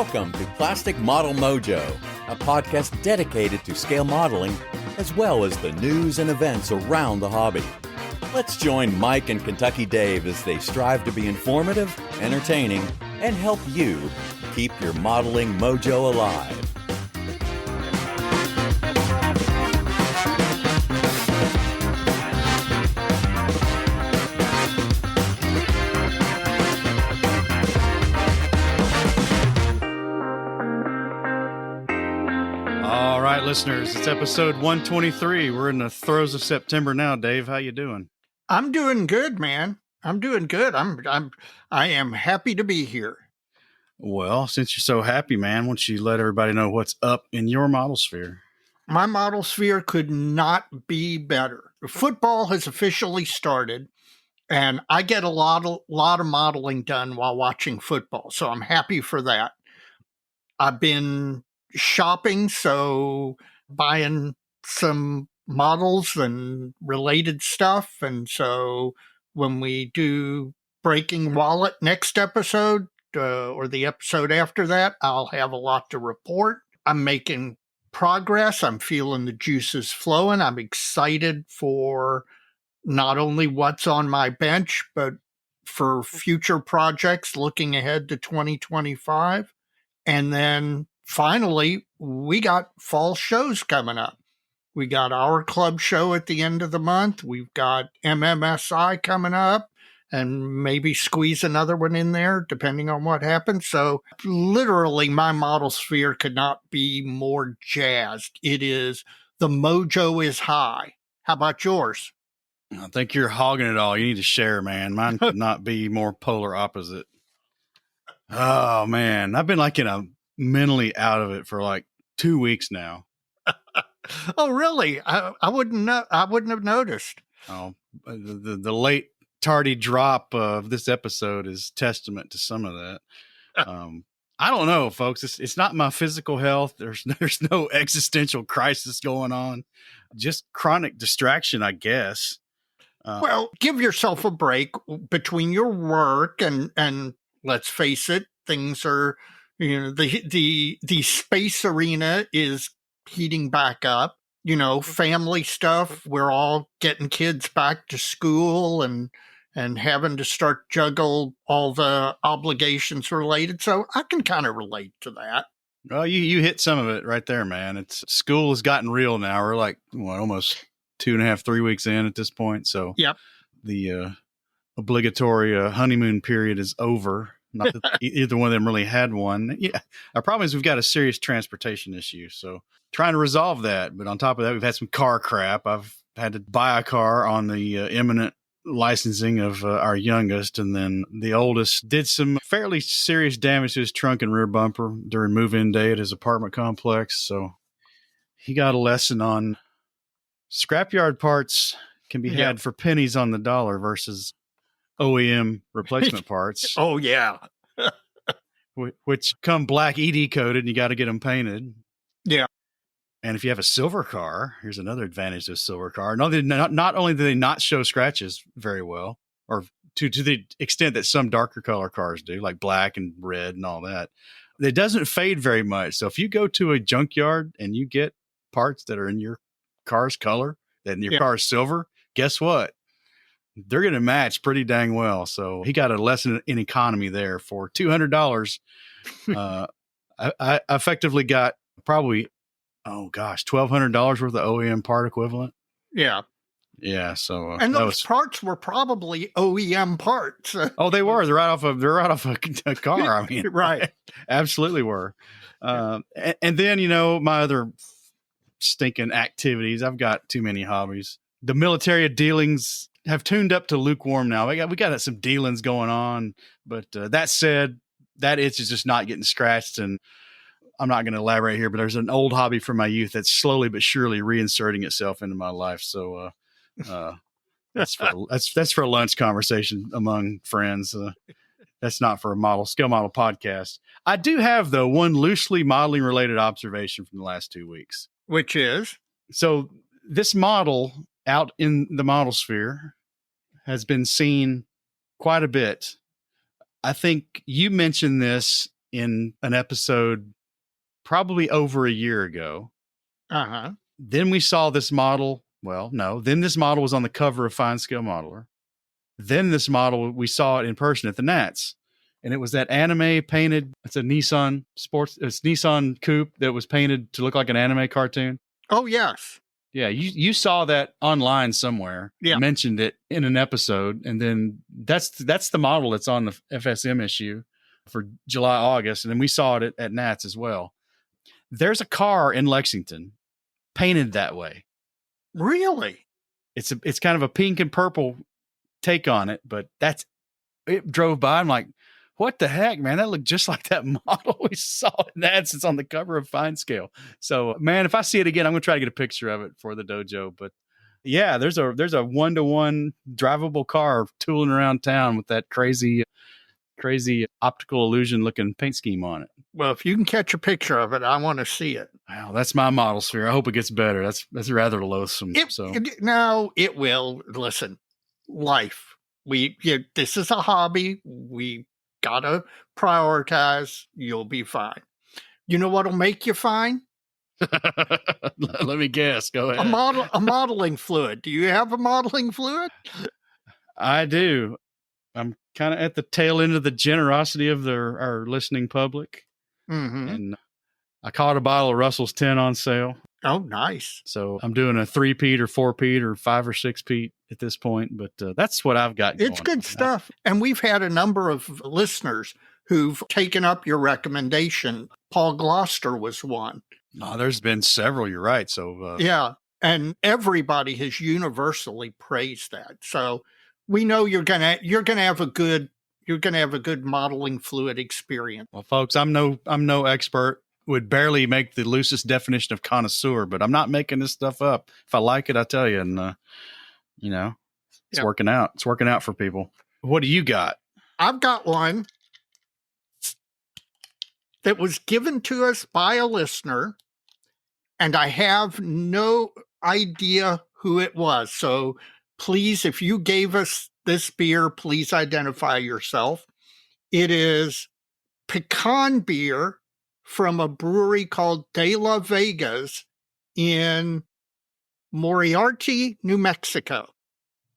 Welcome to Plastic Model Mojo, a podcast dedicated to scale modeling as well as the news and events around the hobby. Let's join Mike and Kentucky Dave as they strive to be informative, entertaining, and help you keep your modeling mojo alive. All right, listeners, it's episode 123. We're in the throes of September now. Dave, how you doing? I'm doing good, man. I'm doing good. I am happy to be here. Well, since you're so happy, man, why don't you let everybody know what's up in your model sphere? My model sphere could not be better. Football has officially started, and I get a lot of modeling done while watching football, so I'm happy for that. I've been shopping, so buying some models and related stuff, and so when we do Breaking Wallet next episode, or the episode after that, I'll have a lot to report. I'm making progress. I'm feeling the juices flowing. I'm excited for not only what's on my bench, but for future projects looking ahead to 2025. And then finally, we got fall shows coming up. We got our club show at the end of the month. We've got MMSI coming up, and maybe squeeze another one in there, depending on what happens. So literally, my model sphere could not be more jazzed. The mojo is high. How about yours? I think you're hogging it all. You need to share, man. Mine could not be more polar opposite. Oh, man. I've been mentally out of it for 2 weeks now. Oh, really? I wouldn't know. I wouldn't have noticed. Oh, the late tardy drop of this episode is testament to some of that. I don't know, folks. It's not my physical health. There's no existential crisis going on. Just chronic distraction, I guess. Well, give yourself a break between your work and let's face it, things are, the space arena is heating back up. Family stuff. We're all getting kids back to school and having to start juggle all the obligations related. So I can kind of relate to that. Well, you hit some of it right there, man. School has gotten real now. We're almost 2.5, 3 weeks in at this point. So yep. The obligatory honeymoon period is over. Not that either one of them really had one. Yeah. Our problem is we've got a serious transportation issue. So trying to resolve that. But on top of that, we've had some car crap. I've had to buy a car on the imminent licensing of our youngest. And then the oldest did some fairly serious damage to his trunk and rear bumper during move-in day at his apartment complex. So he got a lesson on scrapyard parts can be had for pennies on the dollar versus OEM replacement parts. Oh, yeah. Which come black ED coated and you got to get them painted. Yeah. And if you have a silver car, here's another advantage of a silver car. Not only do they not show scratches very well, or to the extent that some darker color cars do, like black and red and all that, it doesn't fade very much. So if you go to a junkyard and you get parts that are in your car's color, that in your car is silver, guess what? They're going to match pretty dang well. So he got a lesson in economy there for $200. I effectively got probably, $1,200 worth of OEM part equivalent. Yeah. Yeah. So, and those parts were probably OEM parts. Oh, they were. They're right off a car. I mean, right. Absolutely were. And then, my other stinking activities. I've got too many hobbies. The military dealings have tuned up to lukewarm now. We got some dealings going on, but that said, that itch is just not getting scratched. And I'm not going to elaborate here, but there's an old hobby from my youth that's slowly but surely reinserting itself into my life. So that's for a lunch conversation among friends. That's not for a scale model podcast. I do have, though, one loosely modeling related observation from the last 2 weeks. Which is? So this model out in the model sphere has been seen quite a bit. I think you mentioned this in an episode probably over a year ago. Uh-huh. Then we saw this model. Well, no. Then this model was on the cover of Fine Scale Modeler. Then this model, we saw it in person at the Nats. And it was that anime painted. It's a Nissan coupe that was painted to look like an anime cartoon. Oh, yes. Yeah, you saw that online somewhere. Yeah. Mentioned it in an episode, and then that's the model that's on the FSM issue for July, August, and then we saw it at Nats as well. There's a car in Lexington painted that way. Really? It's kind of a pink and purple take on it, but it drove by. I'm like, what the heck, man? That looked just like that model we saw at Nats. It's on the cover of Fine Scale. So, man, if I see it again, I'm going to try to get a picture of it for the dojo. But yeah, there's a 1-to-1 drivable car tooling around town with that crazy optical illusion looking paint scheme on it. Well, if you can catch a picture of it, I want to see it. Wow, that's my model sphere. I hope it gets better. That's rather loathsome. No, it will. Listen, life. This is a hobby. We gotta prioritize. You'll be fine. You know what'll make you fine? Let me guess. Go ahead. A modeling fluid. Do you have a modeling fluid? I do. I'm kind of at the tail end of the generosity of our listening public. Mm-hmm. And I caught a bottle of Russell's 10 on sale. Oh, nice. So I'm doing a 3-peat or 4-peat or 5 or 6-peat at this point. But that's what I've got going. It's good stuff. And we've had a number of listeners who've taken up your recommendation. Paul Gloucester was one. No, there's been several. You're right. So yeah. And everybody has universally praised that. So we know you're gonna have a good modeling fluid experience. Well, folks, I'm no expert. Would barely make the loosest definition of connoisseur, but I'm not making this stuff up. If I like it, I tell you, and it's working out. It's working out for people. What do you got? I've got one that was given to us by a listener, and I have no idea who it was. So please, if you gave us this beer, please identify yourself. It is pecan beer from a brewery called De La Vegas in Moriarty, New Mexico.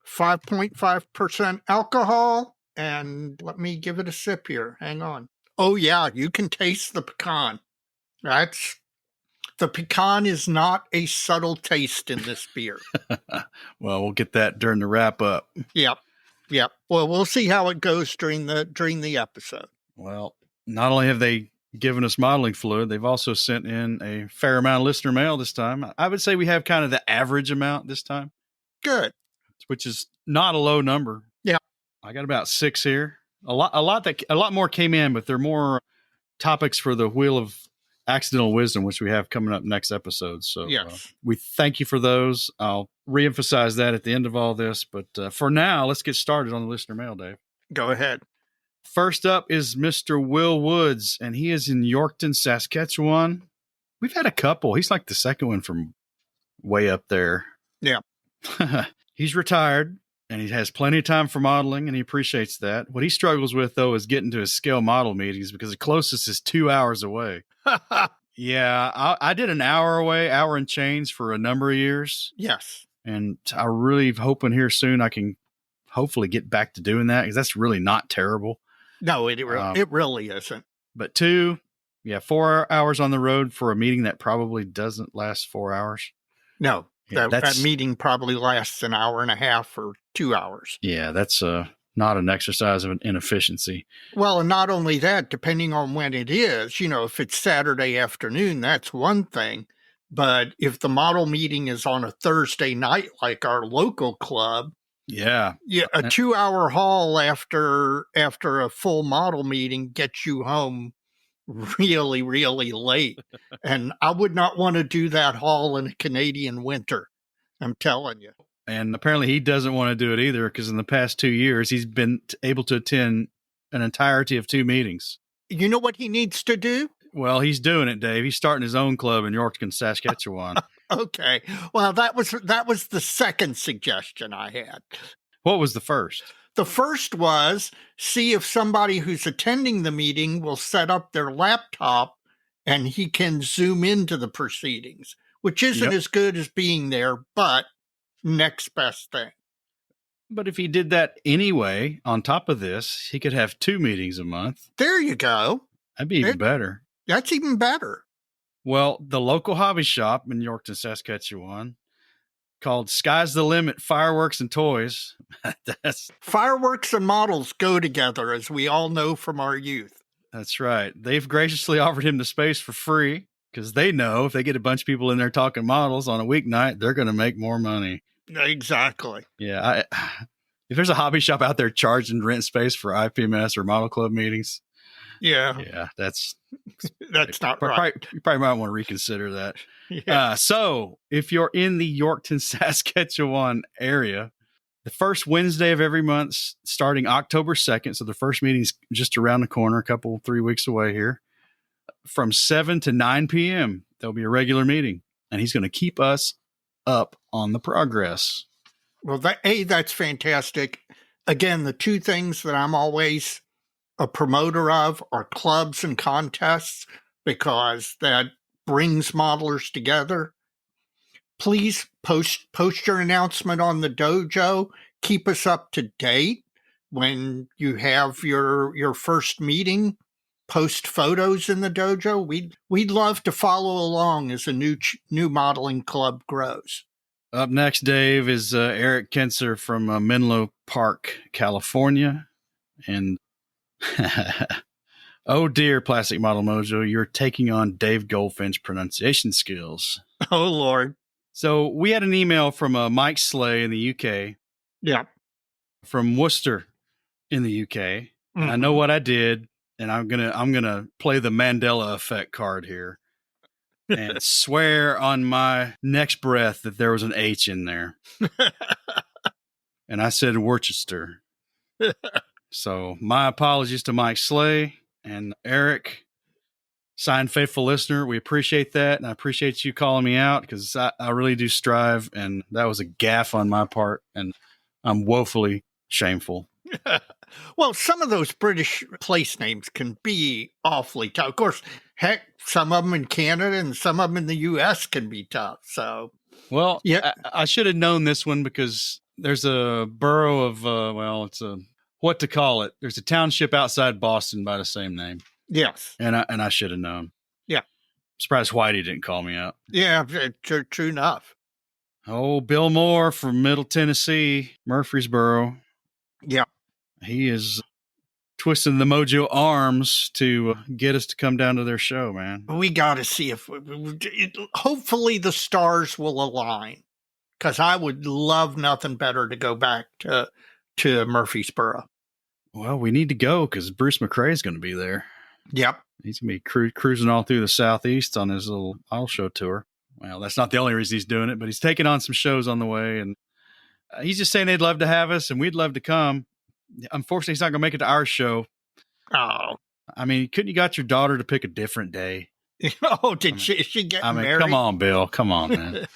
5.5% alcohol. And let me give it a sip here. Hang on. Oh, yeah, you can taste the pecan. The pecan is not a subtle taste in this beer. Well, we'll get that during the wrap up. Yep. Well, we'll see how it goes during the episode. Well, not only have they given us modeling fluid, they've also sent in a fair amount of listener mail this time. I would say we have kind of the average amount this time. Good. Which is not a low number. Yeah. I got about 6 here. A lot more came in, but they're more topics for the Wheel of Accidental Wisdom, which we have coming up next episode. So yes. We thank you for those. I'll reemphasize that at the end of all this. But for now, let's get started on the listener mail, Dave. Go ahead. First up is Mr. Will Woods, and he is in Yorkton, Saskatchewan. We've had a couple. He's like the second one from way up there. Yeah. He's retired, and he has plenty of time for modeling, and he appreciates that. What he struggles with, though, is getting to his scale model meetings because the closest is 2 hours away. Yeah, I did an hour away, hour and change for a number of years. Yes. And I'm really hoping here soon I can hopefully get back to doing that because that's really not terrible. No, it really isn't. But 4 hours on the road for a meeting that probably doesn't last 4 hours. No, that meeting probably lasts an hour and a half or 2 hours. Yeah, that's not an exercise of an inefficiency. Well, and not only that, depending on when it is, if it's Saturday afternoon, that's one thing. But if the model meeting is on a Thursday night, like our local club, a 2-hour haul after a full model meeting gets you home really, really late. And I would not want to do that haul in a Canadian winter. I'm telling you. And apparently he doesn't want to do it either because in the past 2 years, he's been able to attend an entirety of 2 meetings. You know what he needs to do? Well, he's doing it, Dave. He's starting his own club in Yorkton, Saskatchewan. Okay. Well, that was the second suggestion I had. What was the first? The first was see if somebody who's attending the meeting will set up their laptop and he can zoom into the proceedings, which isn't Yep. as good as being there, but next best thing. But if he did that anyway, on top of this, he could have 2 meetings a month. There you go. That'd be even better. That's even better. Well, the local hobby shop in Yorkton, Saskatchewan, called Sky's the Limit Fireworks and Toys. Fireworks and models go together, as we all know from our youth. That's right. They've graciously offered him the space for free because they know if they get a bunch of people in there talking models on a weeknight, they're going to make more money. Exactly. Yeah. If there's a hobby shop out there charging rent space for IPMS or model club meetings, yeah, that's not right. You probably might want to reconsider that. Yeah. So if you're in the Yorkton, Saskatchewan area, the first Wednesday of every month, starting October 2nd. So the first meeting's just around the corner, 3 weeks away here. From 7 to 9 p.m., there'll be a regular meeting, and he's going to keep us up on the progress. Well, that's fantastic. Again, the 2 things that I'm always a promoter of are clubs and contests, because that brings modelers together. Please post your announcement on the dojo. Keep us up to date when you have your first meeting. Post photos in the dojo. We'd love to follow along as a new modeling club grows. Up next, Dave, is Eric Kenser from Menlo Park, California. And oh dear, Plastic Model Mojo, you're taking on Dave Goldfinch pronunciation skills. Oh, Lord. So we had an email from Mike Slay in the UK. Yeah. From Worcester in the UK. Mm-hmm. I know what I did, and I'm gonna play the Mandela effect card here and swear on my next breath that there was an H in there. And I said Worcester. So my apologies to Mike Slay and Eric. Signed, faithful listener. We appreciate that. And I appreciate you calling me out, because I really do strive. And that was a gaffe on my part. And I'm woefully shameful. Well, some of those British place names can be awfully tough. Of course, heck, some of them in Canada and some of them in the U.S. can be tough. So, well, yeah, I should have known this one, because there's a borough of, what to call it? There's a township outside Boston by the same name. Yes. And I should have known. Yeah. Surprised Whitey didn't call me out. Yeah, true enough. Oh, Bill Moore from Middle Tennessee, Murfreesboro. Yeah. He is twisting the Mojo arms to get us to come down to their show, man. We got to see if hopefully the stars will align, because I would love nothing better to go back to Murfreesboro. Well, we need to go because Bruce McRae is going to be there. Yep. He's going to be cruising all through the Southeast on his little model show tour. Well, that's not the only reason he's doing it, but he's taking on some shows on the way. And he's just saying they'd love to have us, and we'd love to come. Unfortunately, he's not going to make it to our show. Oh. I mean, couldn't you got your daughter to pick a different day? Oh, she get married? Come on, Bill. Come on, man.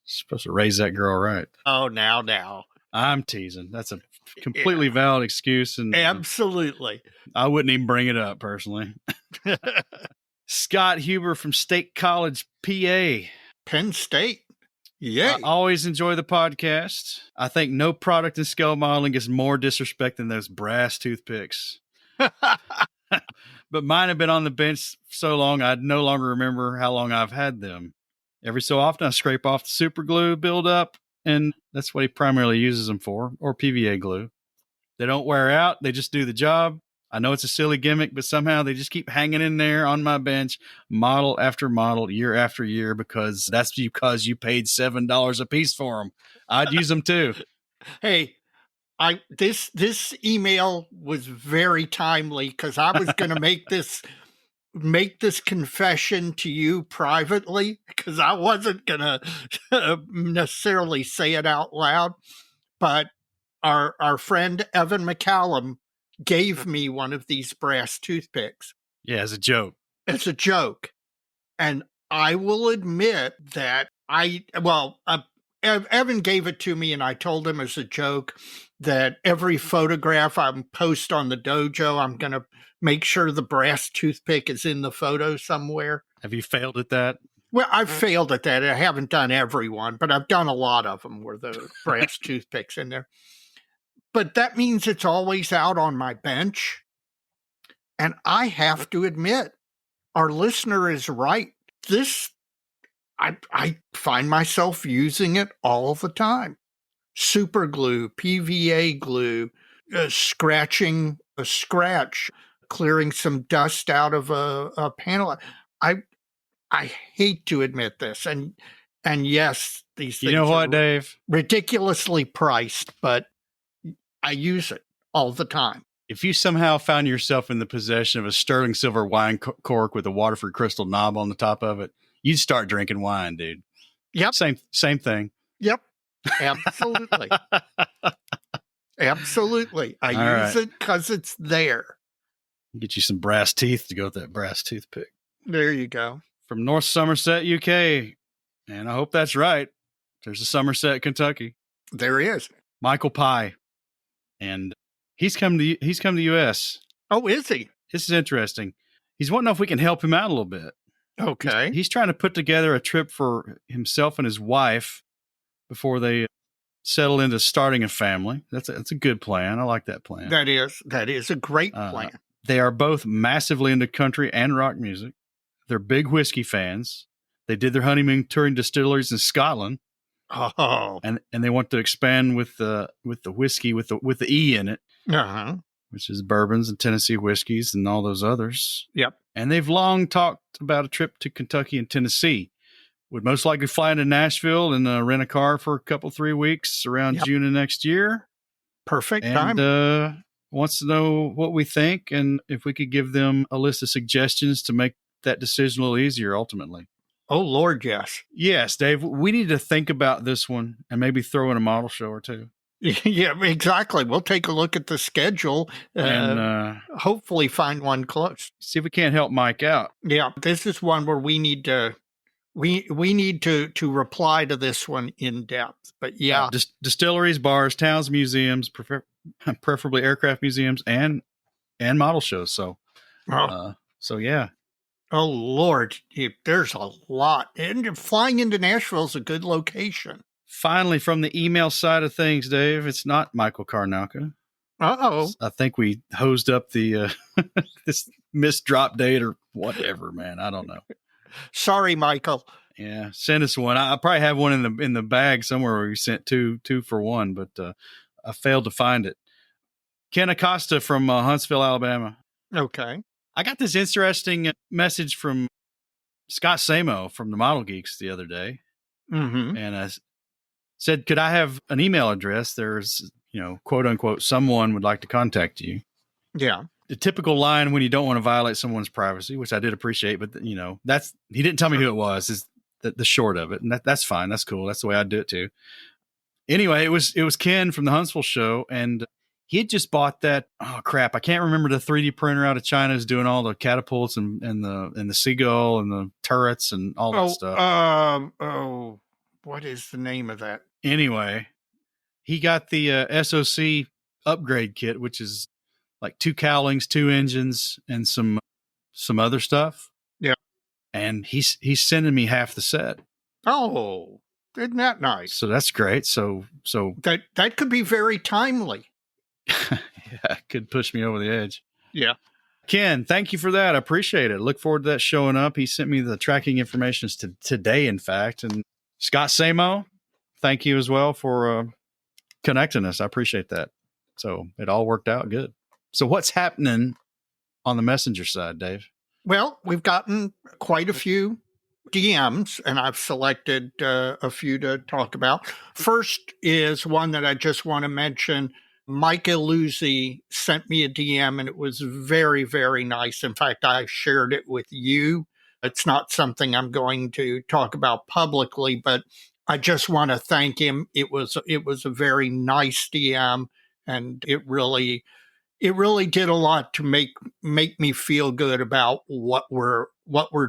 Supposed to raise that girl right. Oh, now. I'm teasing. That's a completely valid excuse. And absolutely. I wouldn't even bring it up personally. Scott Huber from State College, PA. Penn State. Yeah. I always enjoy the podcast. I think no product in scale modeling gets more disrespect than those brass toothpicks. But mine have been on the bench so long, I no longer remember how long I've had them. Every so often, I scrape off the super glue buildup, and that's what he primarily uses them for, or PVA glue. They don't wear out. They just do the job. I know it's a silly gimmick, but somehow they just keep hanging in there on my bench, model after model, year after year, because that's because you paid $7 a piece for them. I'd use them too. Hey, this email was very timely, because I was going to make this confession to you privately, because I wasn't going to necessarily say it out loud. But our friend Evan McCallum gave me one of these brass toothpicks. Yeah, as a joke. It's a joke. And I will admit that Evan gave it to me, and I told him as a joke that every photograph I post on the dojo, I'm going to make sure the brass toothpick is in the photo somewhere. Have you failed at that? Well, I've failed at that. I haven't done every one, but I've done a lot of them where the brass toothpick's in there. But that means it's always out on my bench. And I have to admit, our listener is right. I find myself using it all the time. Super glue, PVA glue, scratching a scratch, clearing some dust out of a panel. I hate to admit this, and yes, these things what, are Dave? ridiculously priced, but I use it all the time. If you somehow found yourself in the possession of a sterling silver wine cork with a Waterford crystal knob on the top of it, you'd start drinking wine, dude. Yep. Same thing. Yep. Absolutely. Absolutely. I use it because it's there. Get you some brass teeth to go with that brass toothpick. There you go. From North Somerset, UK. And I hope that's right. There's a Somerset, Kentucky. There is. Michael Pye. And he's come to the US. Oh, is he? This is interesting. He's wanting to know if we can help him out a little bit. Okay. He's trying to put together a trip for himself and his wife before they settle into starting a family. That's a good plan. I like that plan. That is a great plan. They are both massively into country and rock music. They're big whiskey fans. They did their honeymoon touring distilleries in Scotland. Oh. And they want to expand with the whiskey with the E in it. Uh-huh. Which is bourbons and Tennessee whiskeys and all those others. Yep. And they've long talked about a trip to Kentucky and Tennessee. Would most likely fly into Nashville and rent a car for a couple, 3 weeks around June of next year. Perfect time. And wants to know what we think and if we could give them a list of suggestions to make that decision a little easier ultimately. Oh, Lord, yes. Yes, Dave. We need to think about this one and maybe throw in a model show or two. Yeah, exactly. We'll take a look at the schedule and hopefully find one close. See if we can't help Mike out. Yeah, this is one where we need to reply to this one in depth. But yeah, distilleries, bars, towns, museums, preferably aircraft museums, and model shows. So, so yeah. Oh Lord, there's a lot, and flying into Nashville is a good location. Finally, from the email side of things, Dave, it's not Michael Karnauka. Uh-oh. I think we hosed up the this missed drop date or whatever, man. I don't know. Sorry, Michael. Yeah, send us one. I probably have one in the bag somewhere where we sent two for one, but I failed to find it. Ken Acosta from Huntsville, Alabama. Okay. I got this interesting message from Scott Samo from the Model Geeks the other day. Mm-hmm. And I said, could I have an email address? There's, quote unquote, someone would like to contact you. Yeah. The typical line when you don't want to violate someone's privacy, which I did appreciate, but he didn't tell me who it was, is the short of it. And that's fine. That's cool. That's the way I'd do it too. Anyway, it was Ken from the Huntsville show, and he had just bought that. Oh crap. I can't remember the 3D printer out of China is doing all the catapults and the seagull and the turrets and all that stuff. What is the name of that? Anyway, he got the SOC upgrade kit, which is like 2 cowlings, 2 engines, and some other stuff. Yeah. And he's sending me half the set. Oh, isn't that nice? So that's great. So that could be very timely. Yeah, could push me over the edge. Yeah. Ken, thank you for that. I appreciate it. Look forward to that showing up. He sent me the tracking information today, in fact. And Scott Samo, thank you as well for connecting us. I appreciate that. So it all worked out good. So what's happening on the messenger side, Dave? Well, we've gotten quite a few DMs, and I've selected a few to talk about. First is one that I just want to mention. Mike Eluzzi sent me a DM, and it was very, very nice. In fact, I shared it with you. It's not something I'm going to talk about publicly, but I just want to thank him. It was a very nice DM, and it really did a lot to make me feel good about what we're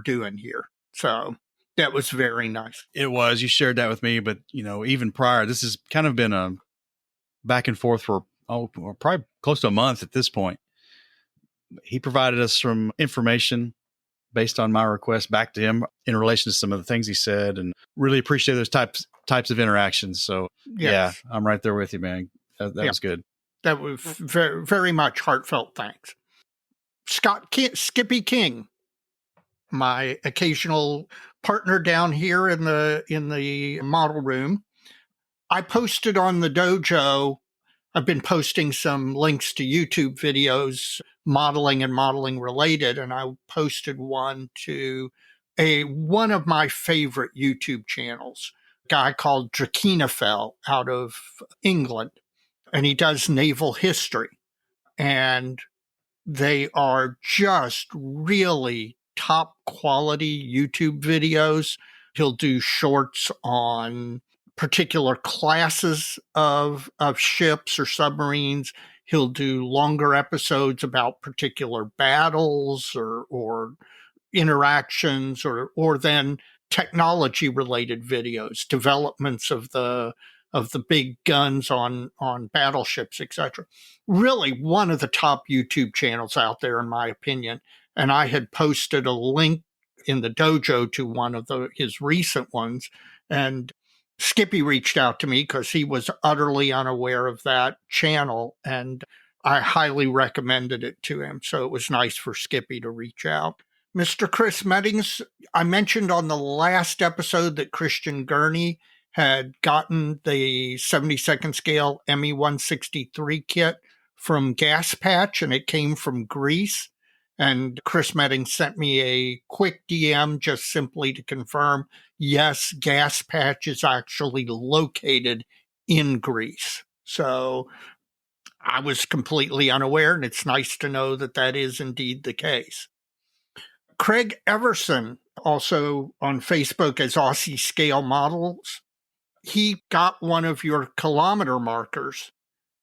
doing here. So That was very nice. It was. You shared that with me, but even prior, this has kind of been a back and forth for probably close to a month at this point. He provided us some information based on my request back to him in relation to some of the things he said, and really appreciate those types of interactions. So yeah, I'm right there with you, man. That was good. That was very, very much heartfelt thanks. Skippy King, my occasional partner down here in the model room. I posted on the dojo. I've been posting some links to YouTube videos, modeling and modeling related, and I posted one to one of my favorite YouTube channels, a guy called Drakenafel out of England, and he does naval history. And they are just really top quality YouTube videos. He'll do shorts on particular classes of ships or submarines. He'll do longer episodes about particular battles or interactions or then technology related videos, developments of the big guns on battleships, etc. Really one of the top YouTube channels out there, in my opinion. And I had posted a link in the dojo to one of his recent ones, and Skippy reached out to me because he was utterly unaware of that channel, and I highly recommended it to him. So it was nice for Skippy to reach out. Mr. Chris Meddings, I mentioned on the last episode that Christian Gurney had gotten the 72nd scale ME 163 kit from Gas Patch, and it came from Greece. And Chris Meddings sent me a quick DM just simply to confirm, yes, Gas Patch is actually located in Greece. So I was completely unaware, and it's nice to know that that is indeed the case. Craig Everson, also on Facebook as Aussie Scale Models, he got one of your kilometer markers.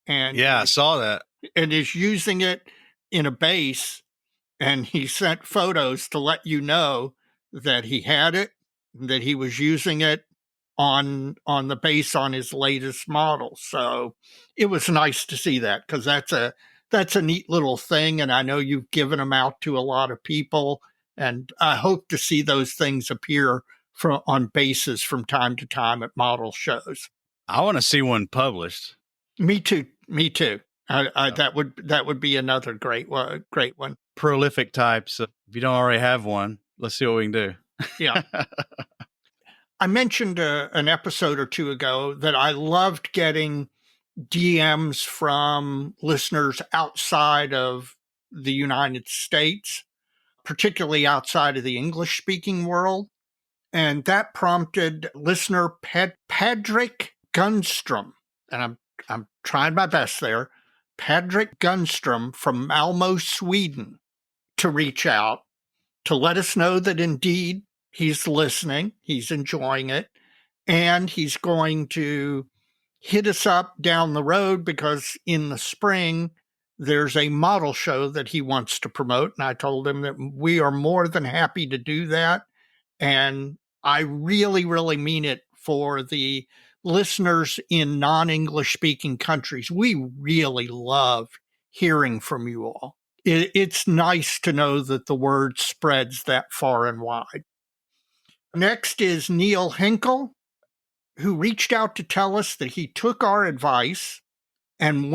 And yeah, I saw that. And is using it in a base. And he sent photos to let you know that he had it, that he was using it on the base on his latest model. So it was nice to see that, because that's a neat little thing. And I know you've given them out to a lot of people, and I hope to see those things appear on bases from time to time at model shows. I want to see one published. Me too. That would be another great one. Prolific types. If you don't already have one, let's see what we can do. Yeah. I mentioned an episode or two ago that I loved getting DMs from listeners outside of the United States, particularly outside of the English-speaking world. And that prompted listener Patrick Gunstrom, and I'm trying my best there, Patrick Gunstrom from Malmo, Sweden, to reach out to let us know that indeed he's listening, he's enjoying it, and he's going to hit us up down the road, because in the spring there's a model show that he wants to promote. And I told him that we are more than happy to do that. And I really, really mean it for the listeners in non-English speaking countries. We really love hearing from you all. It's nice to know that the word spreads that far and wide. Next is Neil Henkel, who reached out to tell us that he took our advice and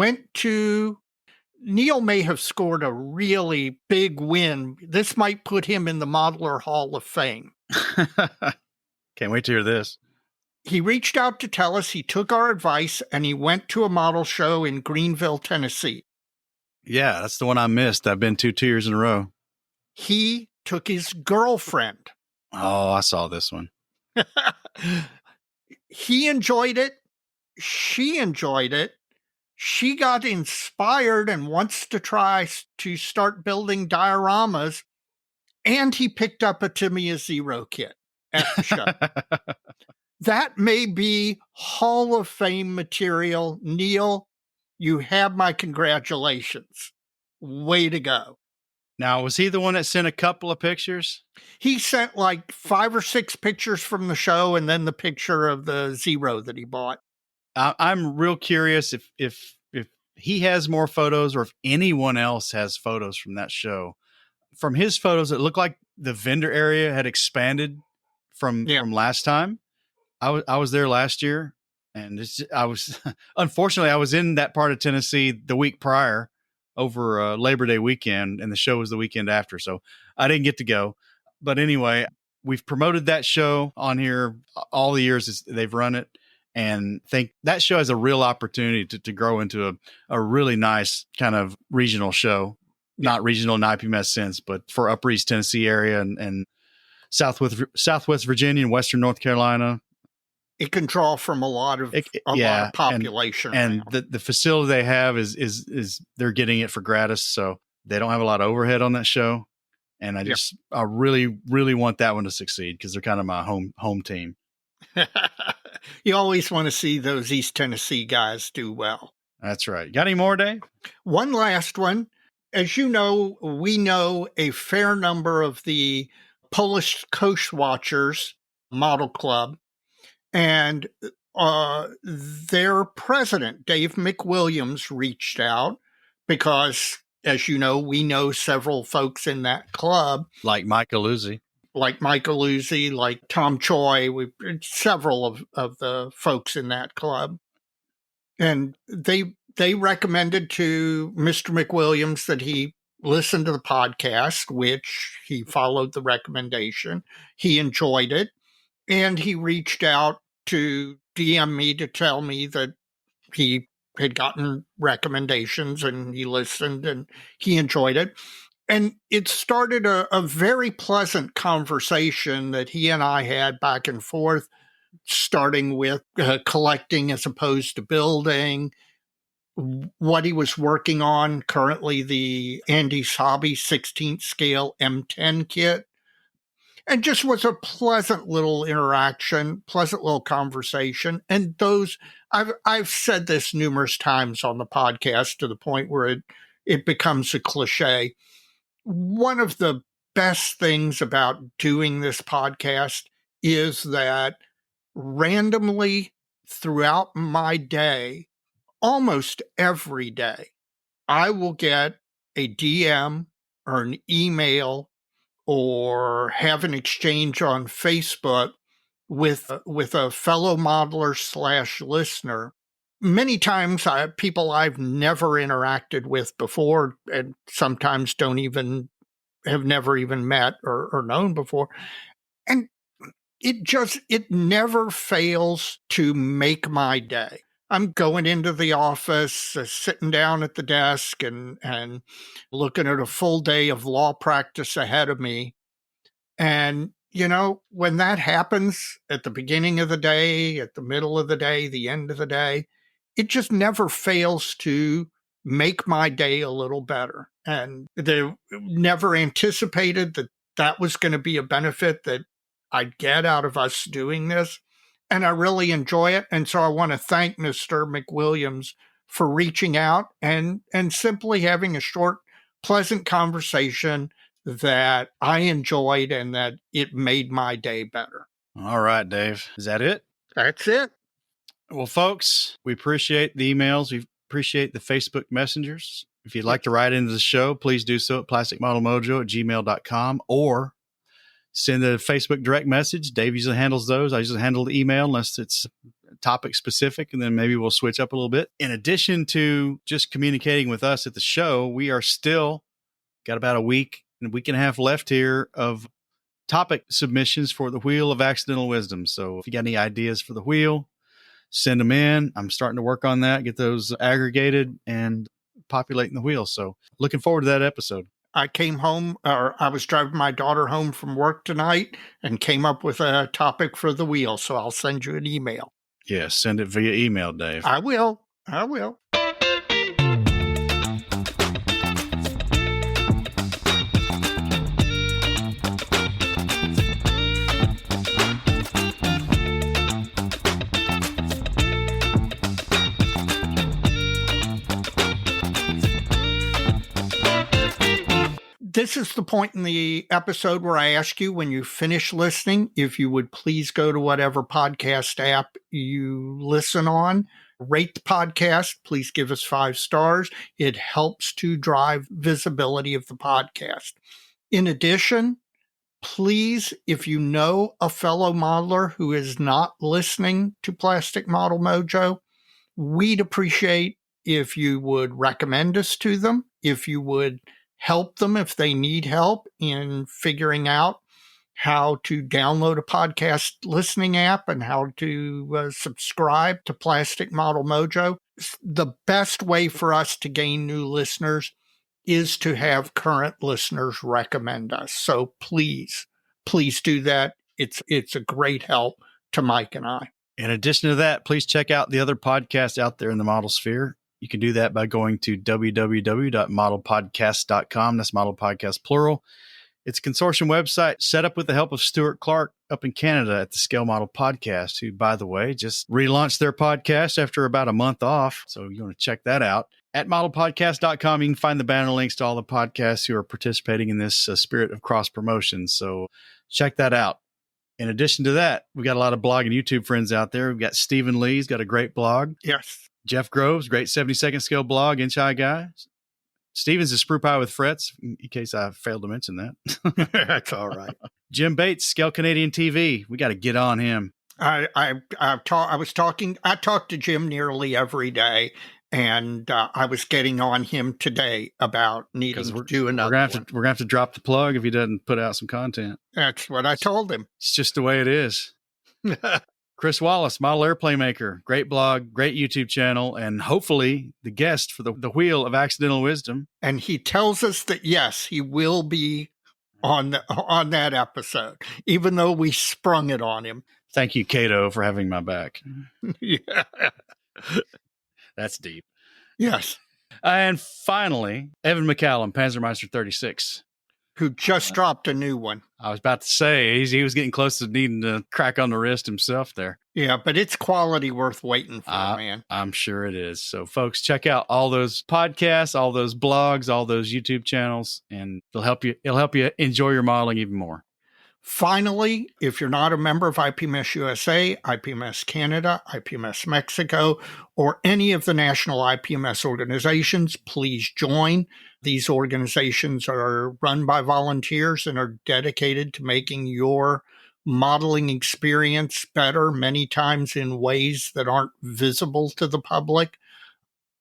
Neil may have scored a really big win. This might put him in the Modeler Hall of Fame. Can't wait to hear this. He reached out to tell us he took our advice and he went to a model show in Greenville, Tennessee. Yeah, that's the one I missed. I've been 2 years in a row. He took his girlfriend. Oh, I saw this one. He enjoyed it. She enjoyed it. She got inspired and wants to try to start building dioramas. And he picked up a Tamiya Zero kit at the show. That may be Hall of Fame material. Neil, you have my congratulations. Way to go. Now, was he the one that sent a couple of pictures? He sent like 5 or 6 pictures from the show and then the picture of the Zero that he bought. I'm real curious if he has more photos or if anyone else has photos from that show. From his photos, it looked like the vendor area had expanded from last time. I was there last year, and unfortunately I was in that part of Tennessee the week prior over Labor Day weekend, and the show was the weekend after, so I didn't get to go. But anyway, we've promoted that show on here all the years they've run it, and think that show has a real opportunity to grow into a really nice kind of regional show. Not regional in IPMS sense, but for Upper East Tennessee area and Southwest Virginia and Western North Carolina. It can draw from a lot of population. And the facility they have is they're getting it for gratis, so they don't have a lot of overhead on that show. And I really, really want that one to succeed because they're kind of my home team. You always want to see those East Tennessee guys do well. That's right. Got any more, Dave? One last one. As you know, we know a fair number of the Polish Coast Watchers Model Club, and their president, Dave McWilliams, reached out because, as you know, we know several folks in that club. Like Michael Luzzi, like Tom Choi, several of the folks in that club. And they recommended to Mr. McWilliams that he listen to the podcast, which he followed the recommendation. He enjoyed it. And he reached out to DM me to tell me that he had gotten recommendations and he listened and he enjoyed it. And it started a very pleasant conversation that he and I had back and forth, starting with collecting as opposed to building, what he was working on currently, the Andy's Hobby 16th scale M10 kit. And just was a pleasant little interaction, pleasant little conversation. And those, I've said this numerous times on the podcast to the point where it becomes a cliche. One of the best things about doing this podcast is that randomly throughout my day, almost every day, I will get a DM or an email or have an exchange on Facebook with a fellow modeler / listener. Many times people I've never interacted with before and sometimes have never even met or known before. And it never fails to make my day. I'm going into the office, sitting down at the desk and looking at a full day of law practice ahead of me. And, you know, when that happens at the beginning of the day, at the middle of the day, the end of the day, it just never fails to make my day a little better. And they never anticipated that was going to be a benefit that I'd get out of us doing this. And I really enjoy it. And so I want to thank Mr. McWilliams for reaching out and simply having a short, pleasant conversation that I enjoyed and that it made my day better. All right, Dave. Is that it? That's it. Well, folks, we appreciate the emails. We appreciate the Facebook messengers. If you'd like to write into the show, please do so at plasticmodelmojo@gmail.com or send a Facebook direct message. Dave usually handles those. I usually handle the email unless it's topic specific, and then maybe we'll switch up a little bit. In addition to just communicating with us at the show, we are still got about a week and a half left here of topic submissions for the Wheel of Accidental Wisdom. So if you got any ideas for the wheel, send them in. I'm starting to work on that, get those aggregated and populating the wheel. So looking forward to that episode. I came home, or I was driving my daughter home from work tonight and came up with a topic for the wheel. So I'll send you an email. Yes, send it via email, Dave. I will. This is the point in the episode where I ask you, when you finish listening, if you would please go to whatever podcast app you listen on, rate the podcast. Please give us 5 stars. It helps to drive visibility of the podcast. In addition, please, if you know a fellow modeler who is not listening to Plastic Model Mojo, we'd appreciate if you would recommend us to them, if you would help them if they need help in figuring out how to download a podcast listening app and how to subscribe to Plastic Model Mojo. The best way for us to gain new listeners is to have current listeners recommend us. So please do that. It's a great help to Mike and I. In addition to that, please check out the other podcasts out there in the model sphere. You can do that by going to www.modelpodcast.com. That's Model Podcast plural. It's a consortium website set up with the help of Stuart Clark up in Canada at the Scale Model Podcast, who, by the way, just relaunched their podcast after about a month off. So you want to check that out. At modelpodcast.com, you can find the banner links to all the podcasts who are participating in this spirit of cross promotion. So check that out. In addition to that, we got a lot of blog and YouTube friends out there. We've got Stephen Lee's got a great blog. Yes. Jeff Groves, great 70-second scale blog, Inch High Guy. Steven's a Sprue Pie with Frets, in case I failed to mention that. That's all right. Jim Bates, Scale Canadian TV. We got to get on him. I talked to Jim nearly every day, and I was getting on him today about needing to do another one. We're gonna have to drop the plug if he doesn't put out some content. That's what I told him. It's just the way it is. Chris Wallace, Model Airplane Maker, great blog, great YouTube channel, and hopefully the guest for the Wheel of Accidental Wisdom. And he tells us that, yes, he will be on that episode, even though we sprung it on him. Thank you, Cato, for having my back. Yeah. That's deep. Yes. And finally, Evan McCallum, Panzermeister 36. Who just dropped a new one. I was about to say, he was getting close to needing to crack on the wrist himself there. Yeah, but it's quality worth waiting for, man. I'm sure it is. So, folks, check out all those podcasts, all those blogs, all those YouTube channels, and it'll help you enjoy your modeling even more. Finally, if you're not a member of IPMS USA, IPMS Canada, IPMS Mexico, or any of the national IPMS organizations, please join. These organizations are run by volunteers and are dedicated to making your modeling experience better, many times in ways that aren't visible to the public.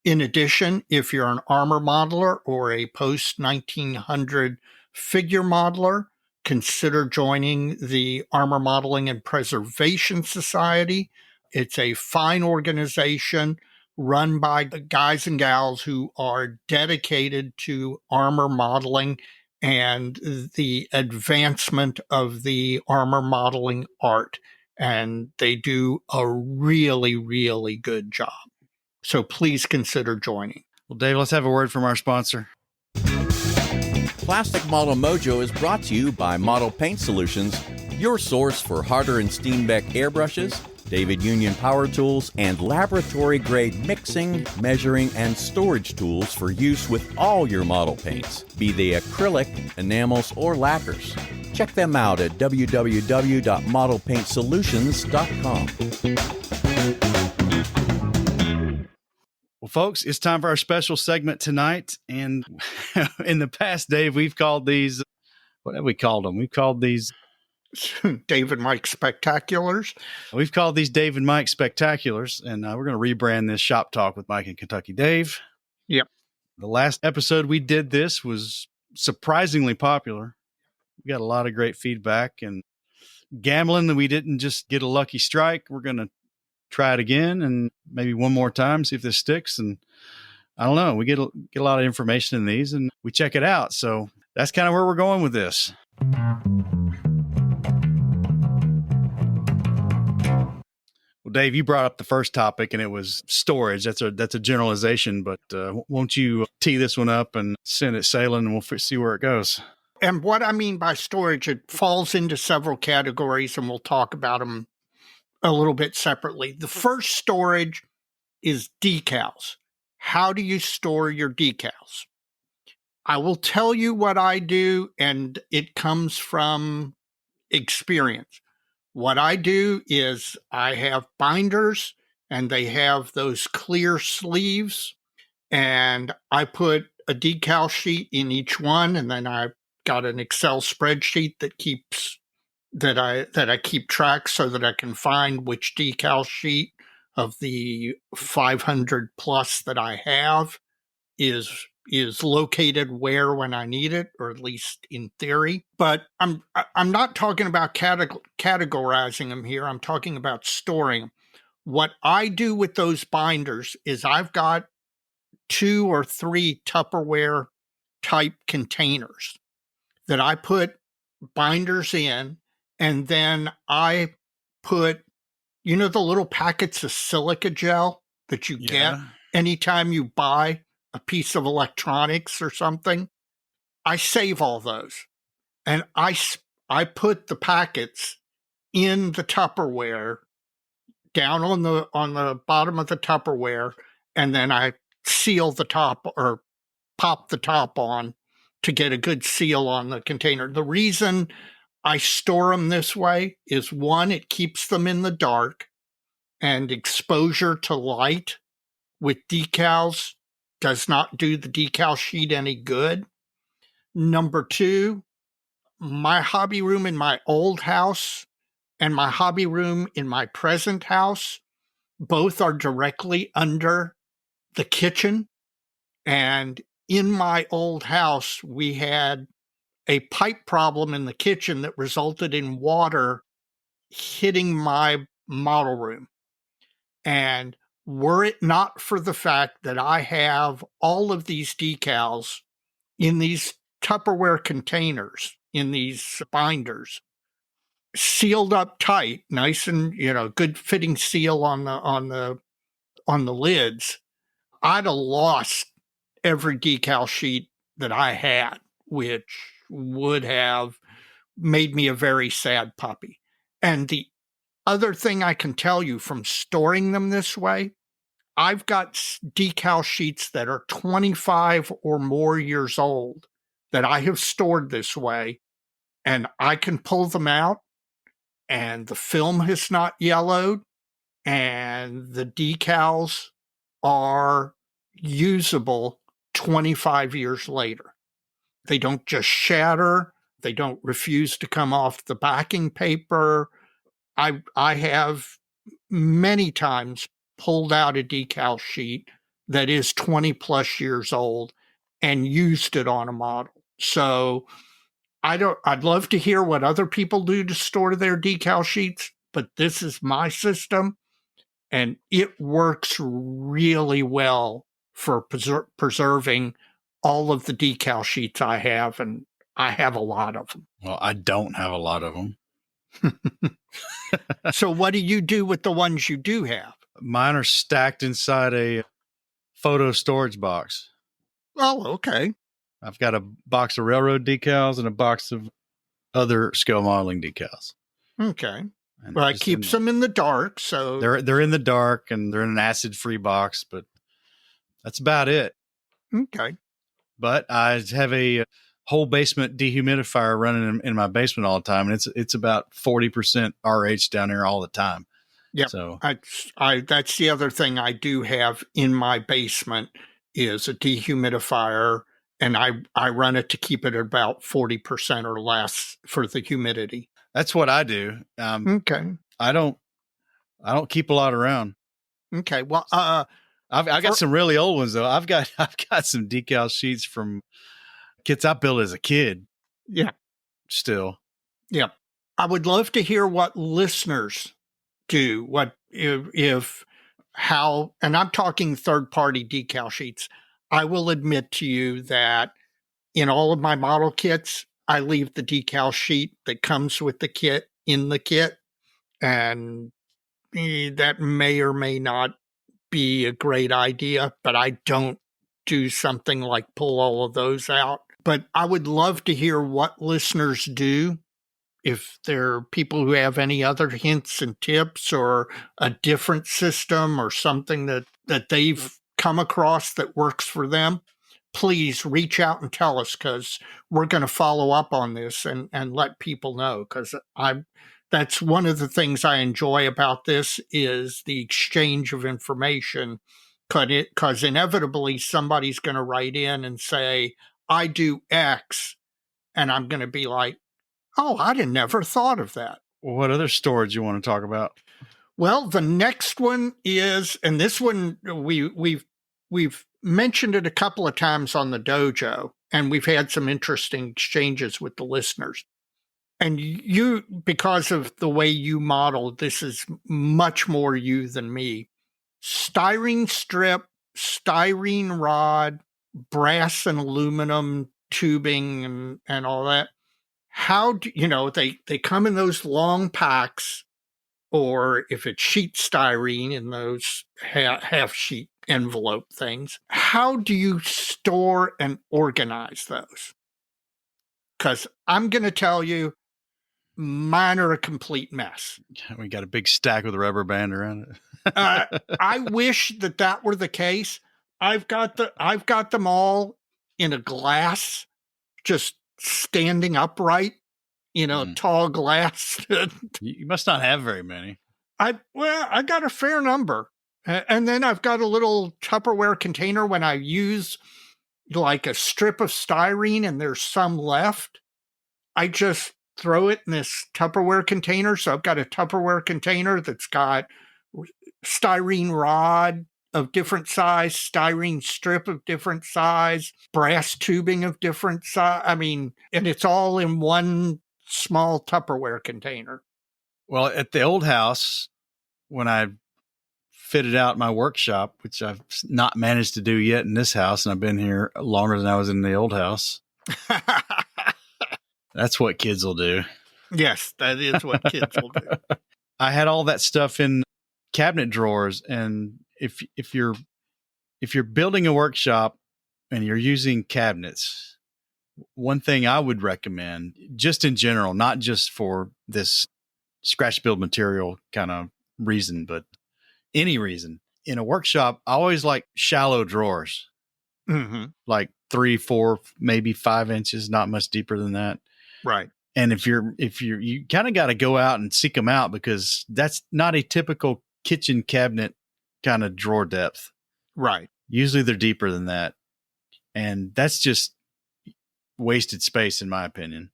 In addition, if you're an armor modeler or a post-1900 figure modeler, consider joining the Armor Modeling and Preservation Society. It's a fine organization run by guys and gals who are dedicated to armor modeling and the advancement of the armor modeling art. And they do a really, really good job. So please consider joining. Well, Dave, let's have a word from our sponsor. Plastic Model Mojo is brought to you by Model Paint Solutions, your source for Harder and Steenbeck airbrushes, David Union power tools, and laboratory-grade mixing, measuring, and storage tools for use with all your model paints, be they acrylic, enamels, or lacquers. Check them out at www.modelpaintsolutions.com. Well, folks, it's time for our special segment tonight. And in the past, Dave, we've called these, what have we called them? We've called these David Mike Spectaculars. We've called these Dave and Mike Spectaculars, and we're going to rebrand this Shop Talk with Mike and Kentucky Dave. Yep. The last episode we did this was surprisingly popular. We got a lot of great feedback, and gambling that we didn't just get a lucky strike. We're going to try it again and maybe one more time, see if this sticks. And I don't know, we get a lot of information in these and we check it out. So that's kind of where we're going with this. Well, Dave, you brought up the first topic and it was storage. That's a generalization, but won't you tee this one up and send it sailing and we'll see where it goes. And what I mean by storage, it falls into several categories and we'll talk about them a little bit separately. The first storage is decals. How do you store your decals? I will tell you what I do, and it comes from experience. What I do is I have binders, and they have those clear sleeves, and I put a decal sheet in each one, and then I've got an Excel spreadsheet that I keep track so that I can find which decal sheet of the 500 plus that I have is located where when I need it, or at least in theory. But I'm not talking about categorizing them here. I'm talking about storing them. What I do with those binders is I've got 2 or 3 Tupperware type containers that I put binders in, and then I put, the little packets of silica gel that you get anytime you buy a piece of electronics or something. I save all those, and I put the packets in the Tupperware down on the bottom of the Tupperware, and then I seal the top or pop the top on to get a good seal on the container. The reason I store them this way is, one, it keeps them in the dark, and exposure to light with decals does not do the decal sheet any good. Number 2, my hobby room in my old house and my hobby room in my present house both are directly under the kitchen. And in my old house, we had a pipe problem in the kitchen that resulted in water hitting my model room. And were it not for the fact that I have all of these decals in these Tupperware containers, in these binders, sealed up tight, nice and, good fitting seal on the lids, I'd have lost every decal sheet that I had, which would have made me a very sad puppy. And the other thing I can tell you from storing them this way, I've got decal sheets that are 25 or more years old that I have stored this way, and I can pull them out, and the film has not yellowed, and the decals are usable 25 years later. They don't just shatter. They don't refuse to come off the backing paper. I have many times pulled out a decal sheet that is 20 plus years old and used it on a model. So I'd love to hear what other people do to store their decal sheets, but this is my system, and it works really well for preserving all of the decal sheets I have, and I have a lot of them. Well, I don't have a lot of them. So what do you do with the ones you do have? Mine are stacked inside a photo storage box. Oh, okay. I've got a box of railroad decals and a box of other scale modeling decals. Okay. And Well, it keeps them in the dark, so they're in the dark, and they're in an acid-free box, but that's about it. okay. But I have a whole basement dehumidifier running in my basement all the time, and it's about 40% RH down there all the time. Yeah. So that's the other thing I do have in my basement is a dehumidifier, and I run it to keep it at about 40% or less for the humidity. that's what I do. Okay. I don't keep a lot around. Okay. Well, I've got some really old ones though. I've got some decal sheets from kits I built as a kid. Yeah. Still. Yeah. I would love to hear what listeners do. What if how, and I'm talking third-party decal sheets. I will admit to you that in all of my model kits, I leave the decal sheet that comes with the kit in the kit, and that may or may not be a great idea, but I don't do something like pull all of those out. But I would love to hear what listeners do. If there are people who have any other hints and tips or a different system or something that they've come across that works for them, please reach out and tell us, because we're going to follow up on this and let people know, because that's one of the things I enjoy about this is the exchange of information, because inevitably somebody's going to write in and say, I do X, and I'm going to be like, oh, I never thought of that. What other storage you want to talk about? Well, the next one is, and this one we've mentioned it a couple of times on the dojo, and we've had some interesting exchanges with the listeners. And you, because of the way you model, this is much more you than me. Styrene strip, styrene rod, brass and aluminum tubing and all that. How do they come in those long packs, or if it's sheet styrene in those half sheet envelope things, how do you store and organize those? Because I'm going to tell you, mine are a complete mess. We got a big stack with a rubber band around it. I wish that were the case. I've got them all in a glass, just standing upright, tall glass. You must not have very many. I got a fair number. And then I've got a little Tupperware container when I use like a strip of styrene and there's some left. I just throw it in this Tupperware container. So I've got a Tupperware container that's got styrene rod of different size, styrene strip of different size, brass tubing of different size. I mean, and it's all in one small Tupperware container. Well, at the old house, when I fitted out my workshop, which I've not managed to do yet in this house, and I've been here longer than I was in the old house. That's what kids will do. Yes, that is what kids will do. I had all that stuff in cabinet drawers, and if you're building a workshop and you're using cabinets, one thing I would recommend, just in general, not just for this scratch build material kind of reason, but any reason, in a workshop, I always like shallow drawers, like 3, 4, maybe 5 inches, not much deeper than that. Right. And if you kind of got to go out and seek them out, because that's not a typical kitchen cabinet kind of drawer depth. Right. Usually they're deeper than that. And that's just wasted space, in my opinion.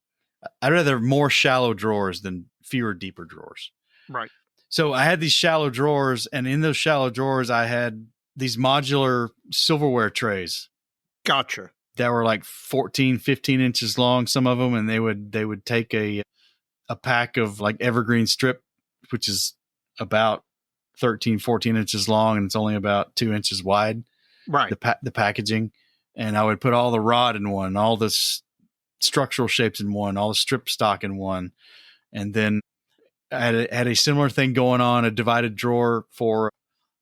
I'd rather have more shallow drawers than fewer deeper drawers. Right. So I had these shallow drawers, and in those shallow drawers, I had these modular silverware trays. Gotcha. That were like 14, 15 inches long, some of them. And they would take a pack of like evergreen strip, which is about 13, 14 inches long, and it's only about 2 inches wide. Right. The packaging. And I would put all the rod in one, all the structural shapes in one, all the strip stock in one. And then I had a similar thing going on, a divided drawer for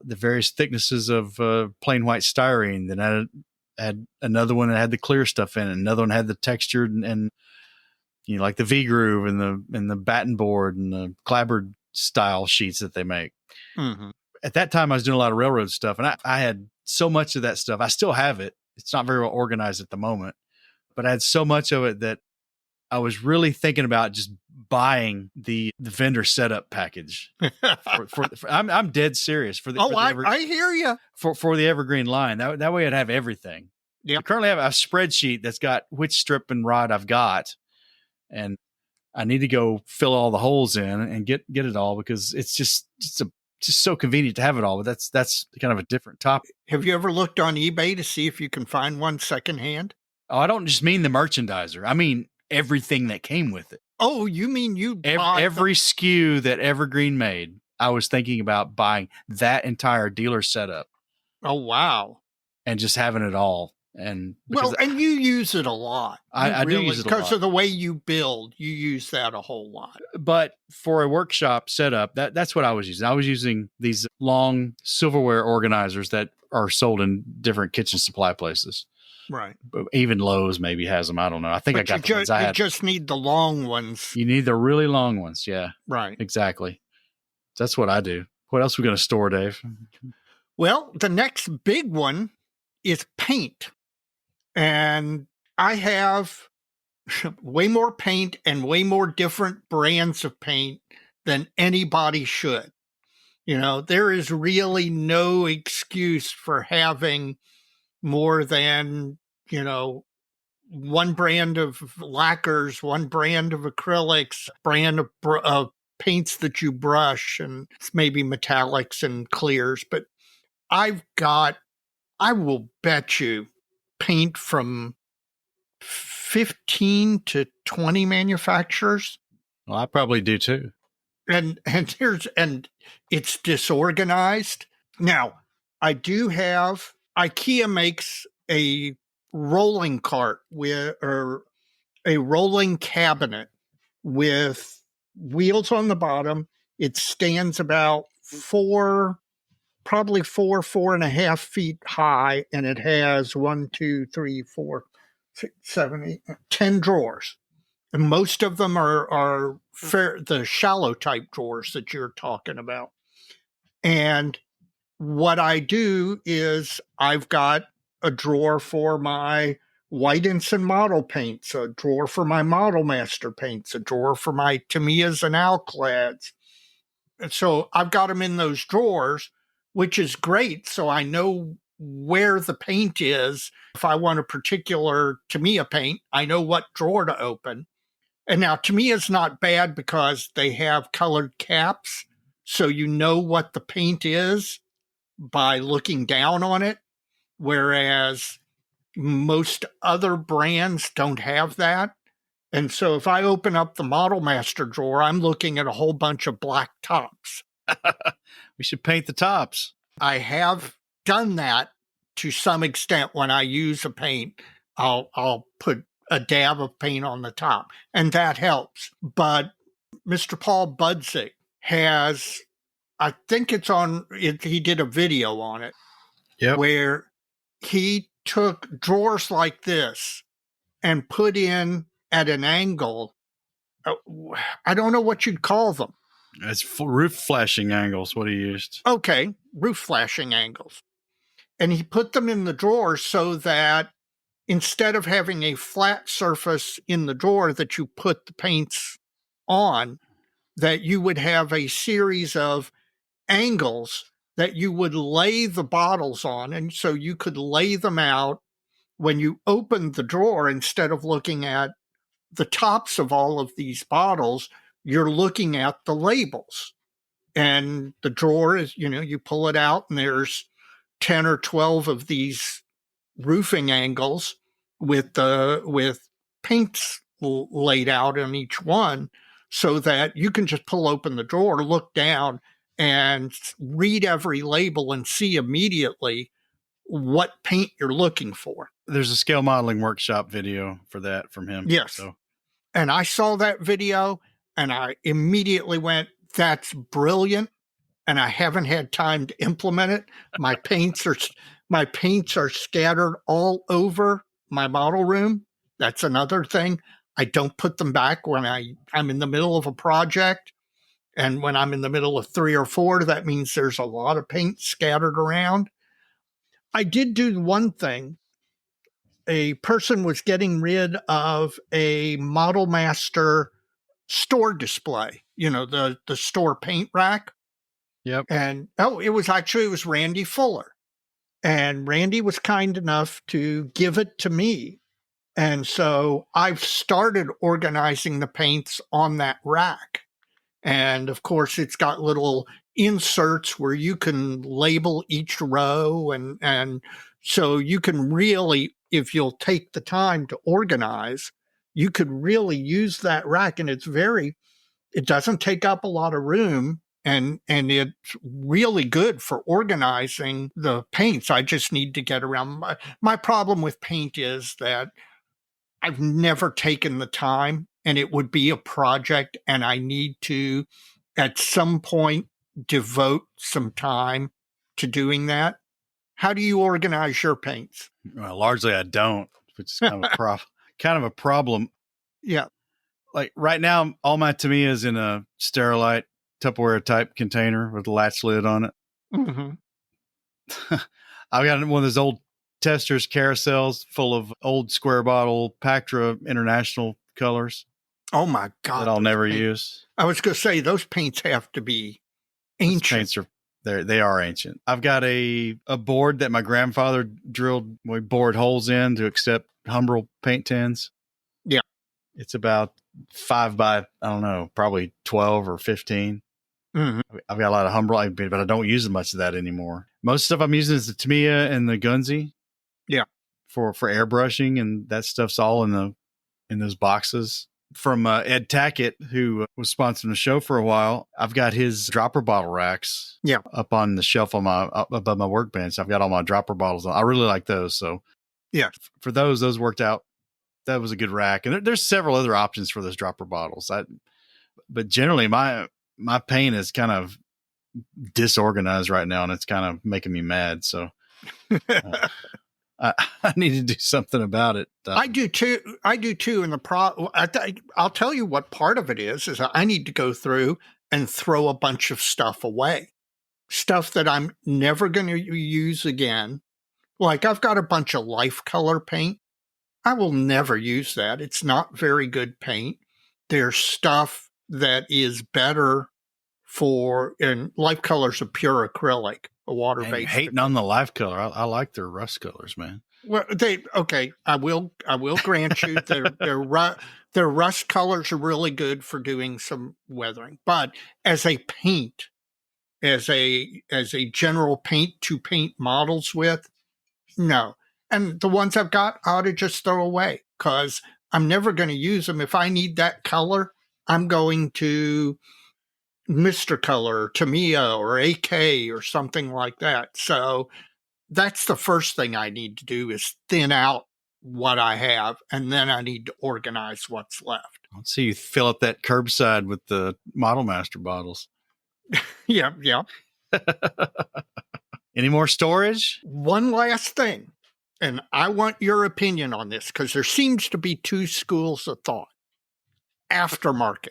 the various thicknesses of plain white styrene. Then I had another one that had the clear stuff in it. Another one had the textured and like the V groove and the batten board and the clapboard style sheets that they make. Mm-hmm. At that time, I was doing a lot of railroad stuff, and I had so much of that stuff. I still have it. It's not very well organized at the moment, but I had so much of it that I was really thinking about just buying the vendor setup package. I'm dead serious for the. I hear you. For the evergreen line, that way I'd have everything. Yeah. I currently have a spreadsheet that's got which strip and rod I've got, and I need to go fill all the holes in and get it all, because it's just so convenient to have it all. But that's kind of a different topic. Have you ever looked on eBay to see if you can find one secondhand? Oh, I don't just mean the merchandiser. I mean everything that came with it. Oh, you mean you every SKU that Evergreen made? I was thinking about buying that entire dealer setup. Oh, wow. And just having it all. And and you use it a lot. I do use it a lot. Because of the way you build, you use that a whole lot. But for a workshop setup, that's what I was using. I was using these long silverware organizers that are sold in different kitchen supply places. Right. But even Lowe's maybe has them. I don't know. I think I got the ones I had. You just need the long ones. You need the really long ones. Yeah. Right. Exactly. That's what I do. What else are we going to store, Dave? Well, the next big one is paint. And I have way more paint and way more different brands of paint than anybody should. There is really no excuse for having more than, one brand of lacquers, one brand of acrylics, brand of paints that you brush, and maybe metallics and clears. But I will bet you, paint from 15 to 20 manufacturers. Well, I probably do too. And it's disorganized. Now, I do have IKEA makes a rolling cart or a rolling cabinet with wheels on the bottom. It stands about probably 4.5 feet high, and it has 1, 2, 3, 4, 6, 7, 8, 10 drawers. And most of them are the shallow type drawers that you're talking about. And what I do is I've got a drawer for my White Ensign model paints, a drawer for my Model Master paints, a drawer for my Tamiya's and Alclads. And so I've got them in those drawers, which is great. So I know where the paint is. If I want a particular Tamiya paint, I know what drawer to open. And now Tamiya's not bad because they have colored caps. So you know what the paint is by looking down on it. Whereas most other brands don't have that. And so if I open up the Model Master drawer, I'm looking at a whole bunch of black tops. We should paint the tops. I have done that to some extent. When I use a paint, I'll put a dab of paint on the top, and that helps. But Mr. Paul Budzik has, I think it's on, he did a video on it, where he took drawers like this and put in at an angle. I don't know what you'd call them. It's roof flashing angles, what he used. Okay, roof flashing angles. And he put them in the drawer so that instead of having a flat surface in the drawer that you put the paints on, that you would have a series of angles that you would lay the bottles on. And so you could lay them out when you opened the drawer. Instead of looking at the tops of all of these bottles, you're looking at the labels. And the drawer is, you pull it out and there's 10 or 12 of these roofing angles with paints laid out on each one, so that you can just pull open the drawer, look down, and read every label and see immediately what paint you're looking for. There's a scale modeling workshop video for that from him. Yes. So. And I saw that video and I immediately went, that's brilliant. And I haven't had time to implement it. My paints are scattered all over my model room. That's another thing. I don't put them back when I'm in the middle of a project. And when I'm in the middle of 3 or 4, that means there's a lot of paint scattered around. I did do one thing. A person was getting rid of a Model Master store display, the store paint rack. Yep. And it was Randy Fuller. And Randy was kind enough to give it to me. And so I've started organizing the paints on that rack. And of course, it's got little inserts where you can label each row. And so you can really, if you'll take the time to organize, you could really use that rack. And it doesn't take up a lot of room. And it's really good for organizing the paints. I just need to get around. My problem with paint is that I've never taken the time, and it would be a project, and I need to, at some point, devote some time to doing that. How do you organize your paints? Well, largely I don't, which is kind of a problem. Yeah. Like right now, all my Tamiya is in a Sterilite Tupperware type container with a latch lid on it. Mm-hmm. I've got one of those old testers, carousels full of old square bottle Pactra International colors Oh my God. that I'll never use. I was going to say, those paints have to be Those ancient. paints are they are ancient. I've got a board that my grandfather drilled. We bored holes in to accept Humbrol paint tins. Yeah. It's about 5 by, I don't know, probably 12 or 15. Mhm. I've got a lot of Humbrol, but I don't use much of that anymore. Most stuff I'm using is the Tamiya and the Gunzy. Yeah. For airbrushing, and that stuff's all in those boxes. From Ed Tackett, who was sponsoring the show for a while, I've got his dropper bottle racks up on the shelf on up above my workbench. I've got all my dropper bottles on. I really like those. So yeah, for those worked out. That was a good rack. And there's several other options for those dropper bottles. But generally my paint is kind of disorganized right now, and it's kind of making me mad. So I need to do something about it. I do too. And I'll tell you what part of it is I need to go through and throw a bunch of stuff away. Stuff that I'm never going to use again. Like I've got a bunch of Life Color paint. I will never use that. It's not very good paint. There's stuff that is better and Life Color's a pure acrylic, a water-based. Hating on the Life Color. I like their rust colors, man. Well, I will grant you their rust colors are really good for doing some weathering. But as a paint, as a general paint to paint models with, no. And the ones I've got, I ought to just throw away because I'm never going to use them. If I need that color, I'm going to Mr. Color, Tamiya, or AK, or something like that. So that's the first thing I need to do is thin out what I have, and then I need to organize what's left. Let's see you fill up that curbside with the Model Master bottles. Yeah. Any more storage? One last thing, and I want your opinion on this because there seems to be two schools of thought. Aftermarket.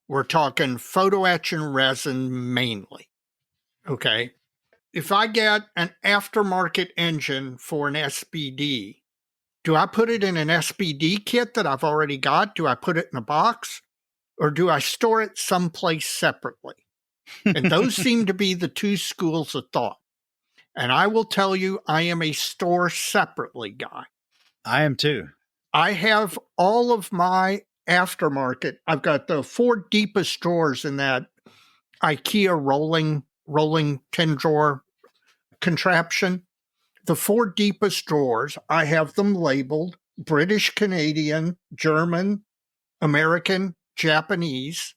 We're talking photo etch and resin mainly. Okay. If I get an aftermarket engine for an SBD, do I put it in an SBD kit that I've already got? Do I put it in a box? Or do I store it someplace separately? And those seem to be the two schools of thought. And I will tell you, I am a store separately guy. I am too. I have all of my aftermarket. I've got the 4 deepest drawers in that IKEA rolling 10-drawer contraption. The 4 deepest drawers, I have them labeled British, Canadian, German, American, Japanese.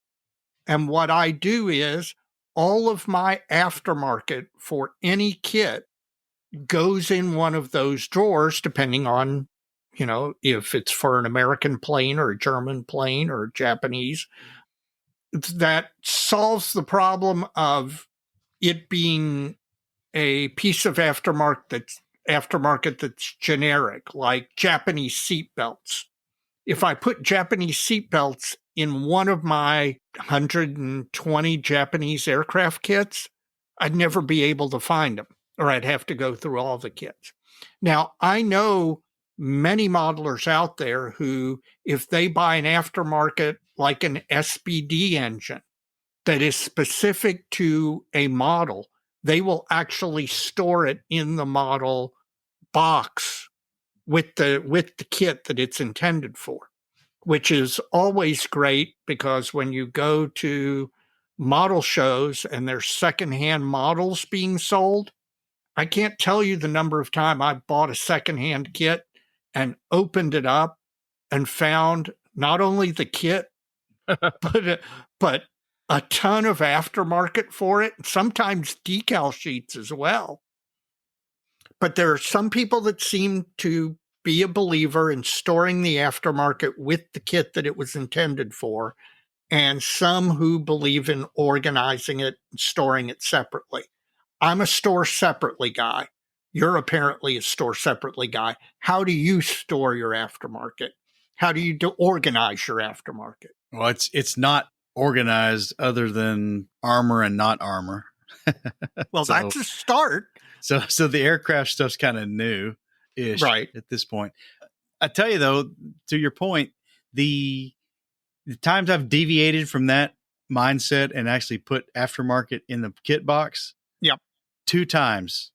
And what I do is all of my aftermarket for any kit goes in one of those drawers, depending on, if it's for an American plane or a German plane or Japanese. That solves the problem of it being a piece of aftermarket that's generic, like Japanese seatbelts. If I put Japanese seatbelts in one of my 120 Japanese aircraft kits, I'd never be able to find them, or I'd have to go through all the kits. Now, I know many modelers out there who, if they buy an aftermarket like an SBD engine that is specific to a model, they will actually store it in the model box with the kit that it's intended for, which is always great because when you go to model shows and there's secondhand models being sold, I can't tell you the number of times I bought a secondhand kit and opened it up and found not only the kit, but a ton of aftermarket for it, sometimes decal sheets as well. But there are some people that seem to be a believer in storing the aftermarket with the kit that it was intended for, and some who believe in organizing it and storing it separately. I'm a store separately guy. You're apparently a store separately guy. How do you store your aftermarket? How do you organize your aftermarket? Well, it's not organized other than armor and not armor. Well, that's a start. So the aircraft stuff's kind of new. ish Right. at this point. I tell you though, to your point, the times I've deviated from that mindset and actually put aftermarket in the kit box, Yep. 2 times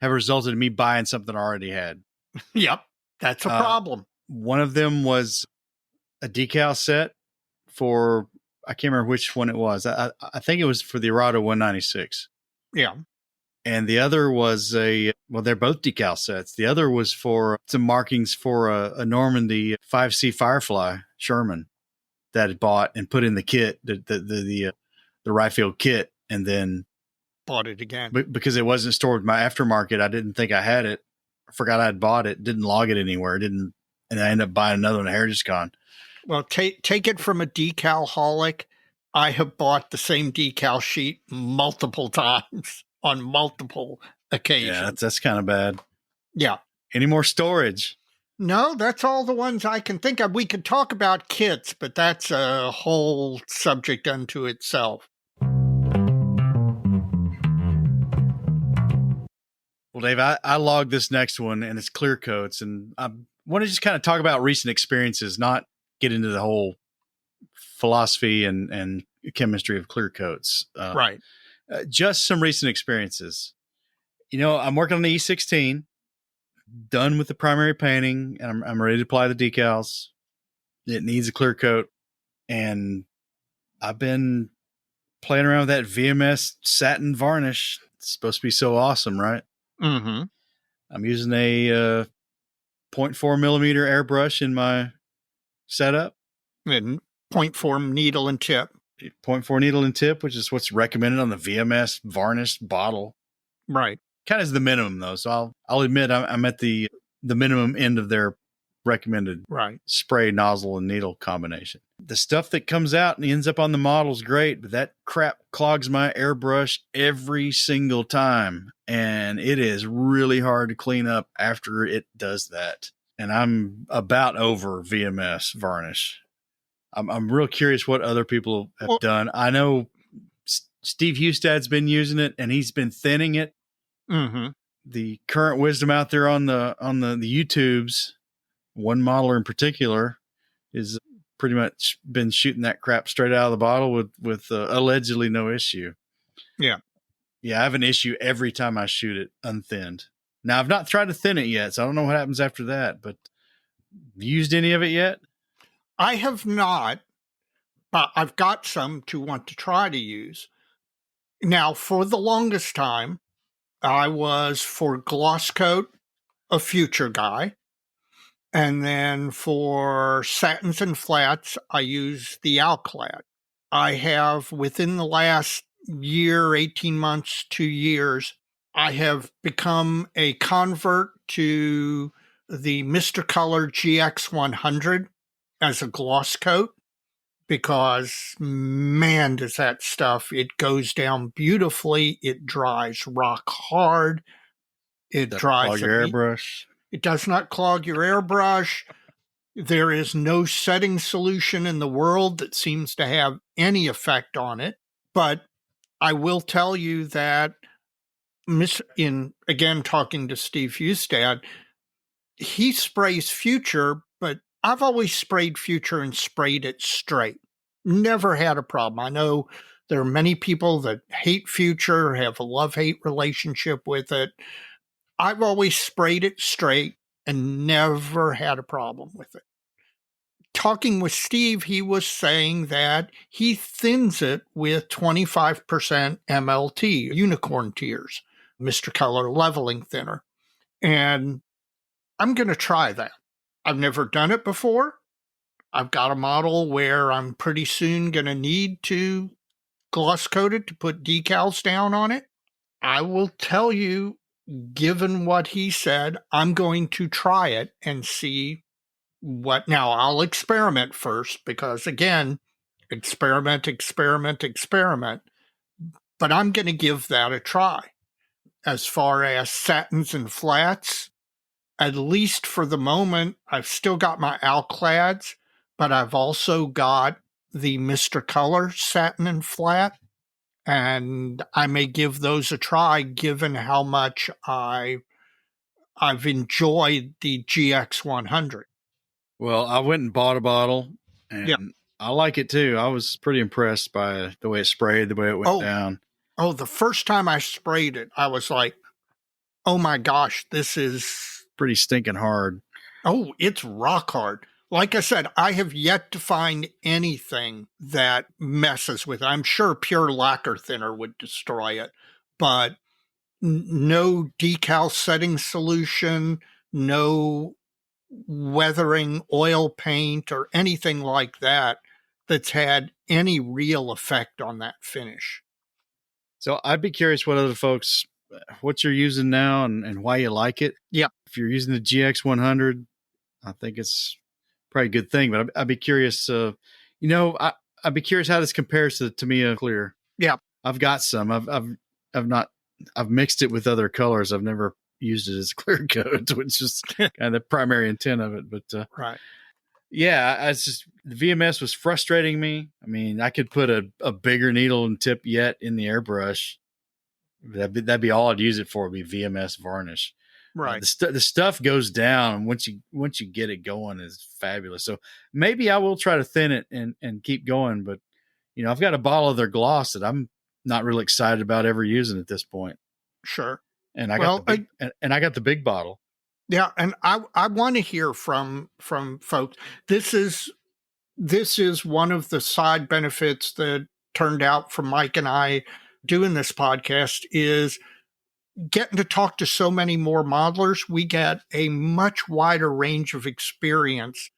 have resulted in me buying something I already had. Yep. That's a problem. One of them was a decal set for, I can't remember which one it was. I think it was for the Arado 196. Yeah. And the other was they're both decal sets. The other was for some markings for a Normandy 5C Firefly Sherman that I bought and put in the kit, the right field kit. And then Bought it again. because it wasn't stored with my aftermarket, I didn't think I had it. I forgot I had bought it, didn't log it anywhere, and I ended up buying another one. The hair just gone. Well, take it from a decal-holic. I have bought the same decal sheet multiple times on multiple occasions. Yeah, that's kind of bad. Yeah. Any more storage? No, that's all the ones I can think of. We could talk about kits, but that's a whole subject unto itself. Well, Dave, I logged this next one, and it's clear coats, and I want to just kind of talk about recent experiences, not get into the whole philosophy and chemistry of clear coats. Right. Just some recent experiences. I'm working on the E16, done with the primary painting, and I'm ready to apply the decals. It needs a clear coat, and I've been playing around with that VMS satin varnish. It's supposed to be so awesome, right? Mm-hmm. I'm using a 0.4 millimeter airbrush in my setup. And 0.4 needle and tip. 0.4 needle and tip, which is what's recommended on the VMS varnished bottle. Right. Kind of is the minimum though. So I'll admit I'm at the minimum end of their recommended spray, nozzle, and needle combination. The stuff that comes out and ends up on the model is great, but that crap clogs my airbrush every single time. And it is really hard to clean up after it does that. And I'm about over VMS varnish. I'm real curious what other people have done. I know Steve Hustad's been using it and he's been thinning it. Mm-hmm. The current wisdom out there on the YouTubes, one modeler in particular, is pretty much been shooting that crap straight out of the bottle with allegedly no issue. Yeah. Yeah, I have an issue every time I shoot it unthinned. Now, I've not tried to thin it yet, so I don't know what happens after that, but used any of it yet? I have not, but I've got some to want to try to use. Now, for the longest time, I was, for gloss coat, a Future guy. And then for satins and flats, I use the Alclad. I have, within the last year, 18 months, 2 years, I have become a convert to the Mr. Color GX100 as a gloss coat, because, man, does that stuff, it goes down beautifully. It dries rock hard. It dries clog your airbrush. It does not clog your airbrush. There is no setting solution in the world that seems to have any effect on it. But I will tell you that, again, talking to Steve Hustad, he sprays Future, but I've always sprayed Future and sprayed it straight. Never had a problem. I know there are many people that hate Future, have a love-hate relationship with it. I've always sprayed it straight and never had a problem with it. Talking with Steve, he was saying that he thins it with 25% MLT, unicorn tears, Mr. Color leveling thinner. And I'm going to try that. I've never done it before. I've got a model where I'm pretty soon going to need to gloss coat it to put decals down on it. I will tell you, given what he said, I'm going to try it and see what. Now, I'll experiment first because, again, experiment. But I'm going to give that a try. As far as satins and flats, at least for the moment, I've still got my Alclads, but I've also got the Mr. Color satin and flat. And I may give those a try, given how much I I've enjoyed the GX100. Well, I went and bought a bottle, and Yeah. I like it too. I was pretty impressed by the way it sprayed, the way it went down. Oh, the first time I sprayed it, I was like, oh my gosh, this is Pretty stinking hard. Oh, it's rock hard. Like I said, I have yet to find anything that messes with it. I'm sure pure lacquer thinner would destroy it, but no decal setting solution, no weathering oil paint or anything like that that's had any real effect on that finish. So I'd be curious what you're using now and why you like it. Yeah. If you're using the GX100, I think it's probably a good thing, but I'd be curious, I'd be curious how this compares to Tamiya Clear. Yeah. I've got some. I've mixed it with other colors. I've never used it as clear coat, which is kind of the primary intent of it. But right. Yeah, the VMS was frustrating me. I mean, I could put a bigger needle and tip yet in the airbrush. That'd be all I'd use it for. Would be VMS varnish. Right. The stuff goes down once you get it going is fabulous. So maybe I will try to thin it and keep going. But I've got a bottle of their gloss that I'm not really excited about ever using at this point. Sure. And I got the big bottle. Yeah, and I want to hear from folks. This is one of the side benefits that turned out from Mike and I doing this podcast is getting to talk to so many more modelers. We get a much wider range of experience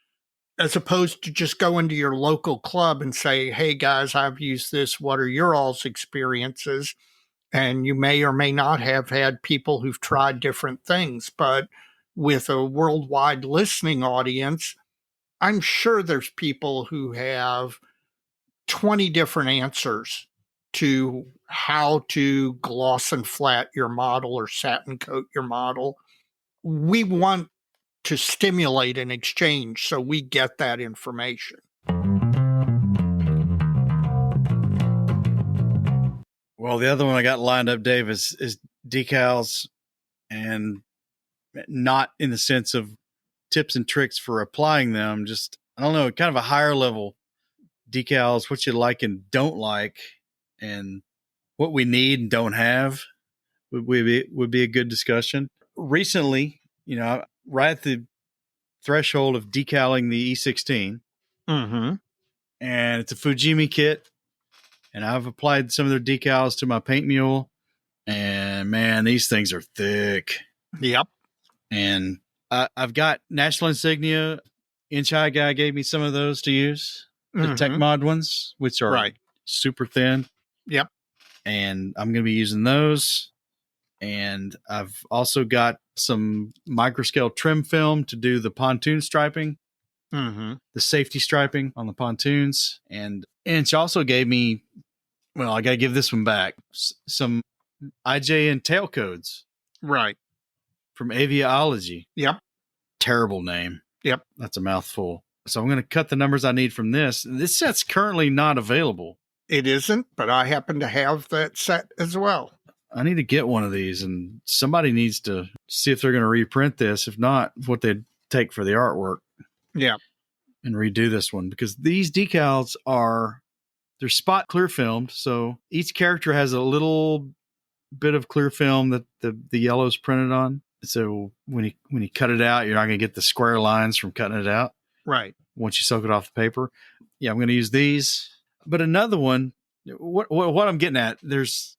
as opposed to just going to your local club and say, hey guys, I've used this. What are your all's experiences? And you may or may not have had people who've tried different things, but with a worldwide listening audience, I'm sure there's people who have 20 different answers to how to gloss and flat your model or satin coat your model. We want to stimulate an exchange, so we get that information. Well, the other one I got lined up, Dave, is decals, and not in the sense of tips and tricks for applying them. Just, I don't know, kind of a higher level decals, what you like and don't like, and what we need and don't have would be a good discussion. Recently, right at the threshold of decaling the E16, Mm-hmm. and it's a Fujimi kit, and I've applied some of their decals to my paint mule, and man, these things are thick. Yep. And I've got National Insignia. Inch High Guy gave me some of those to use, the Tech Mod ones, which are super thin. Yep. And I'm going to be using those. And I've also got some microscale trim film to do the pontoon striping, the safety striping on the pontoons. And Inch also gave me, well, I got to give this one back, some IJN tail codes. Right. From Aviology. Yep. Terrible name. Yep. That's a mouthful. So I'm going to cut the numbers I need from this. This set's currently not available. It isn't, but I happen to have that set as well. I need to get one of these, and somebody needs to see if they're going to reprint this. If not, what they'd take for the artwork. Yeah. And redo this one, because these decals they're spot clear filmed. So each character has a little bit of clear film that the yellow's printed on. So when you cut it out, you're not going to get the square lines from cutting it out. Right. Once you soak it off the paper. Yeah, I'm going to use these. But another one, what I'm getting at, there's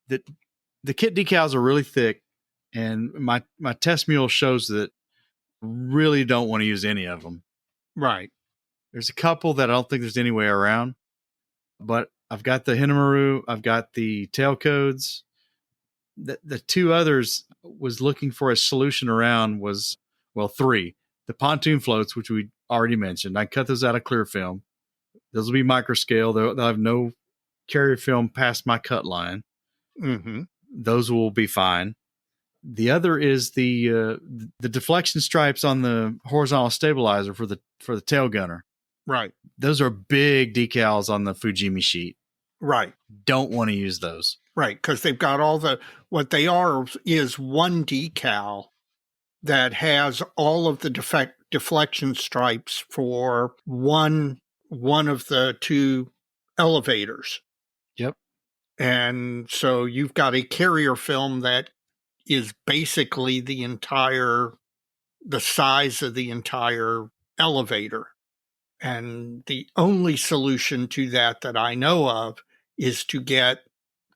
the kit decals are really thick, and my test mule shows that really don't want to use any of them. Right. There's a couple that I don't think there's any way around, but I've got the Hinamaru, I've got the tail codes. The two others was looking for a solution around was, well, three. The pontoon floats, which we already mentioned. I cut those out of clear film. Those will be microscale. They'll have no carrier film past my cut line. Mm-hmm. Those will be fine. The other is the deflection stripes on the horizontal stabilizer for the tail gunner. Right. Those are big decals on the Fujimi sheet. Right. Don't want to use those. Right, because they've got what they are is one decal that has all of the deflection stripes for one of the two elevators. Yep. And so you've got a carrier film that is basically the size of the entire elevator. And the only solution to that I know of is to get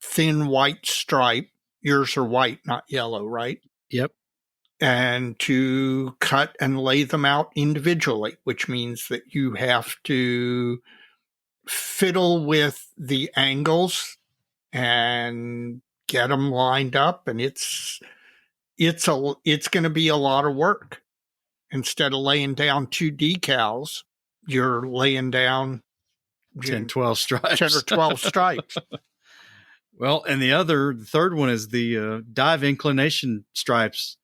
thin white stripe. Yours are white, not yellow, right? Yep. And to cut and lay them out individually, which means that you have to fiddle with the angles and get them lined up. And it's going to be a lot of work. Instead of laying down 2 decals, you're laying down 10, 12 stripes. 10 or 12 stripes. Well, and the third one is the dive inclination stripes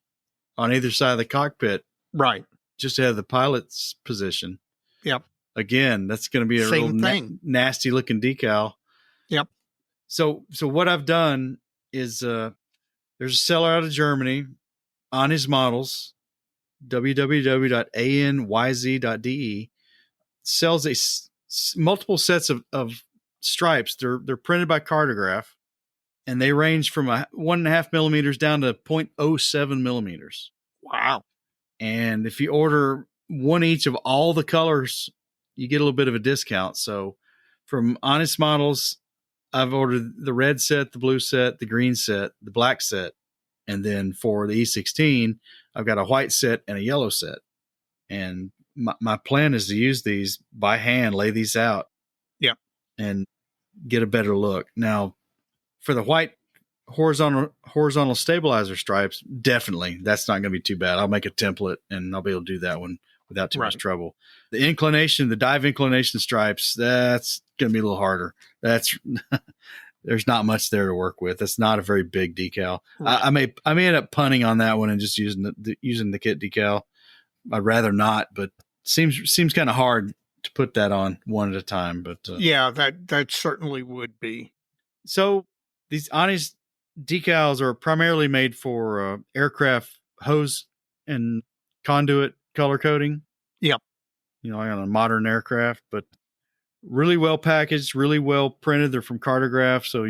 on either side of the cockpit. Right. Just to have the pilot's position. Yep. Again, that's going to be a Same real thing. nasty looking decal. Yep. So what I've done is there's a seller out of Germany on his models, www.anyz.de, sells multiple sets of stripes. They're printed by Cartograph, and they range from 1.5 millimeters down to 0.07 millimeters. Wow. And if you order one each of all the colors, you get a little bit of a discount. So from Honest Models, I've ordered the red set, the blue set, the green set, the black set. And then for the E16, I've got a white set and a yellow set. And my plan is to use these by hand, lay these out. Yeah. And get a better look. Now, for the white horizontal stabilizer stripes, definitely that's not going to be too bad. I'll make a template and I'll be able to do that one without too much trouble. The dive inclination stripes, that's going to be a little harder. There's not much there to work with. It's not a very big decal. Right. I may end up punting on that one and just using the kit decal. I'd rather not, but seems kind of hard to put that on one at a time. But yeah, that certainly would be. So these Honest decals are primarily made for aircraft hose and conduit color coding. Yep. On a modern aircraft, but really well packaged, really well printed. They're from Cartograph, so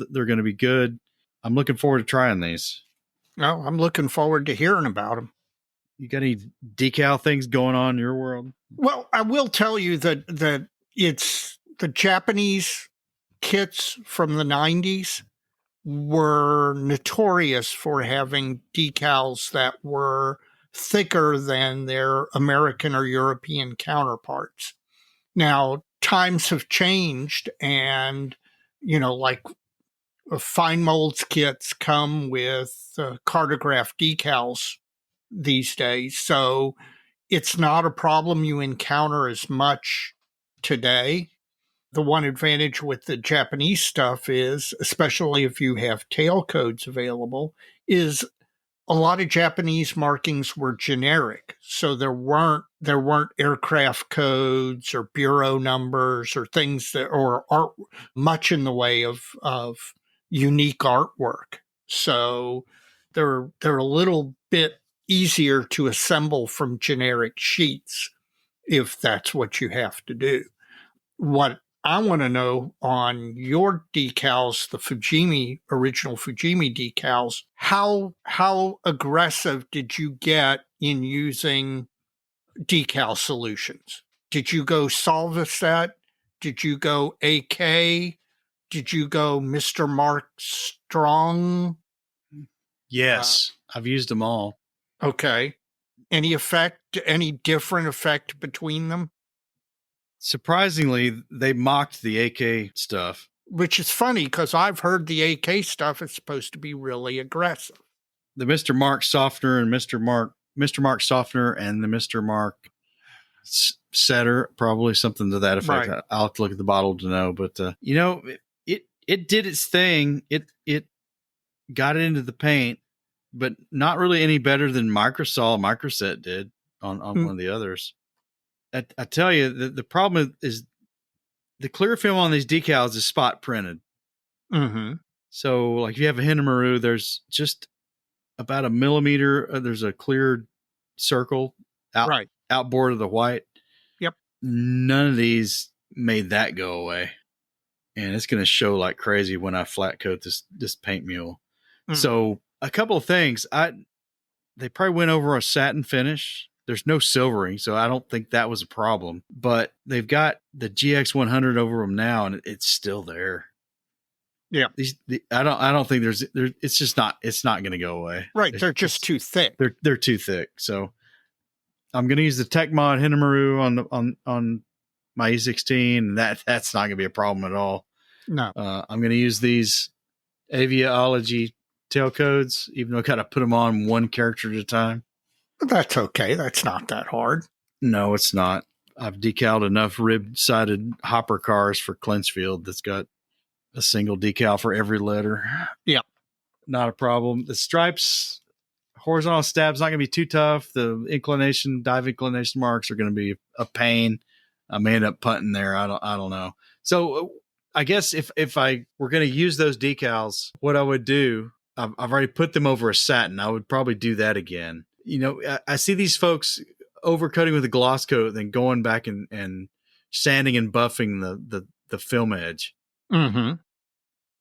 they're going to be good. I'm looking forward to trying these. No, I'm looking forward to hearing about them. You got any decal things going on in your world? Well, I will tell you that it's the Japanese kits from the 90s were notorious for having decals that were thicker than their American or European counterparts. Now, times have changed, and, like fine molds kits come with Cartograph decals these days. So it's not a problem you encounter as much today. The one advantage with the Japanese stuff is, especially if you have tail codes available, is a lot of Japanese markings were generic. So there weren't aircraft codes or bureau numbers or things or art much in the way of unique artwork. So they're a little bit easier to assemble from generic sheets if that's what you have to do. What I want to know on your decals, the original Fujimi decals, how aggressive did you get in using decal solutions? Did you go Solvaset? Did you go AK? Did you go Mr. Mark Strong? Yes, I've used them all. Okay. Any different effect between them? Surprisingly, they mocked the AK stuff. Which is funny because I've heard the AK stuff is supposed to be really aggressive. The Mr. Mark softener and Mr. Mark softener and the Mr. Mark setter, probably something to that effect. Right. I'll have to look at the bottle to know, but it did its thing. It got it into the paint, but not really any better than Microset did on one of the others. I tell you, the problem is the clear film on these decals is spot printed. Mm-hmm. So, like if you have a Hinamaru, there's just about a millimeter. There's a clear circle Right. outboard of the white. Yep. None of these made that go away. And it's going to show like crazy when I flat coat this paint mule. So a couple of things. They probably went over a satin finish. There's no silvering, so I don't think that was a problem. But they've got the GX100 over them now, and it's still there. Yeah. I don't think it's just not. It's not going to go away. Right. They're just too thick. They're too thick. So I'm going to use the Tech Mod Hinamaru on my E16, and that's not going to be a problem at all. No. I'm going to use these Aviology tail codes, even though I got to put them on one character at a time. That's okay. That's not that hard. No, it's not. I've decaled enough rib-sided hopper cars for Clinchfield that's got a single decal for every letter. Yeah. Not a problem. The stripes, horizontal stab's not going to be too tough. The dive inclination marks are going to be a pain. I may end up punting there. I don't know. So I guess if I were going to use those decals, what I would do, I've already put them over a satin. I would probably do that again. You know, I see these folks overcoating with a gloss coat, then going back and sanding and buffing the film edge. Mm-hmm.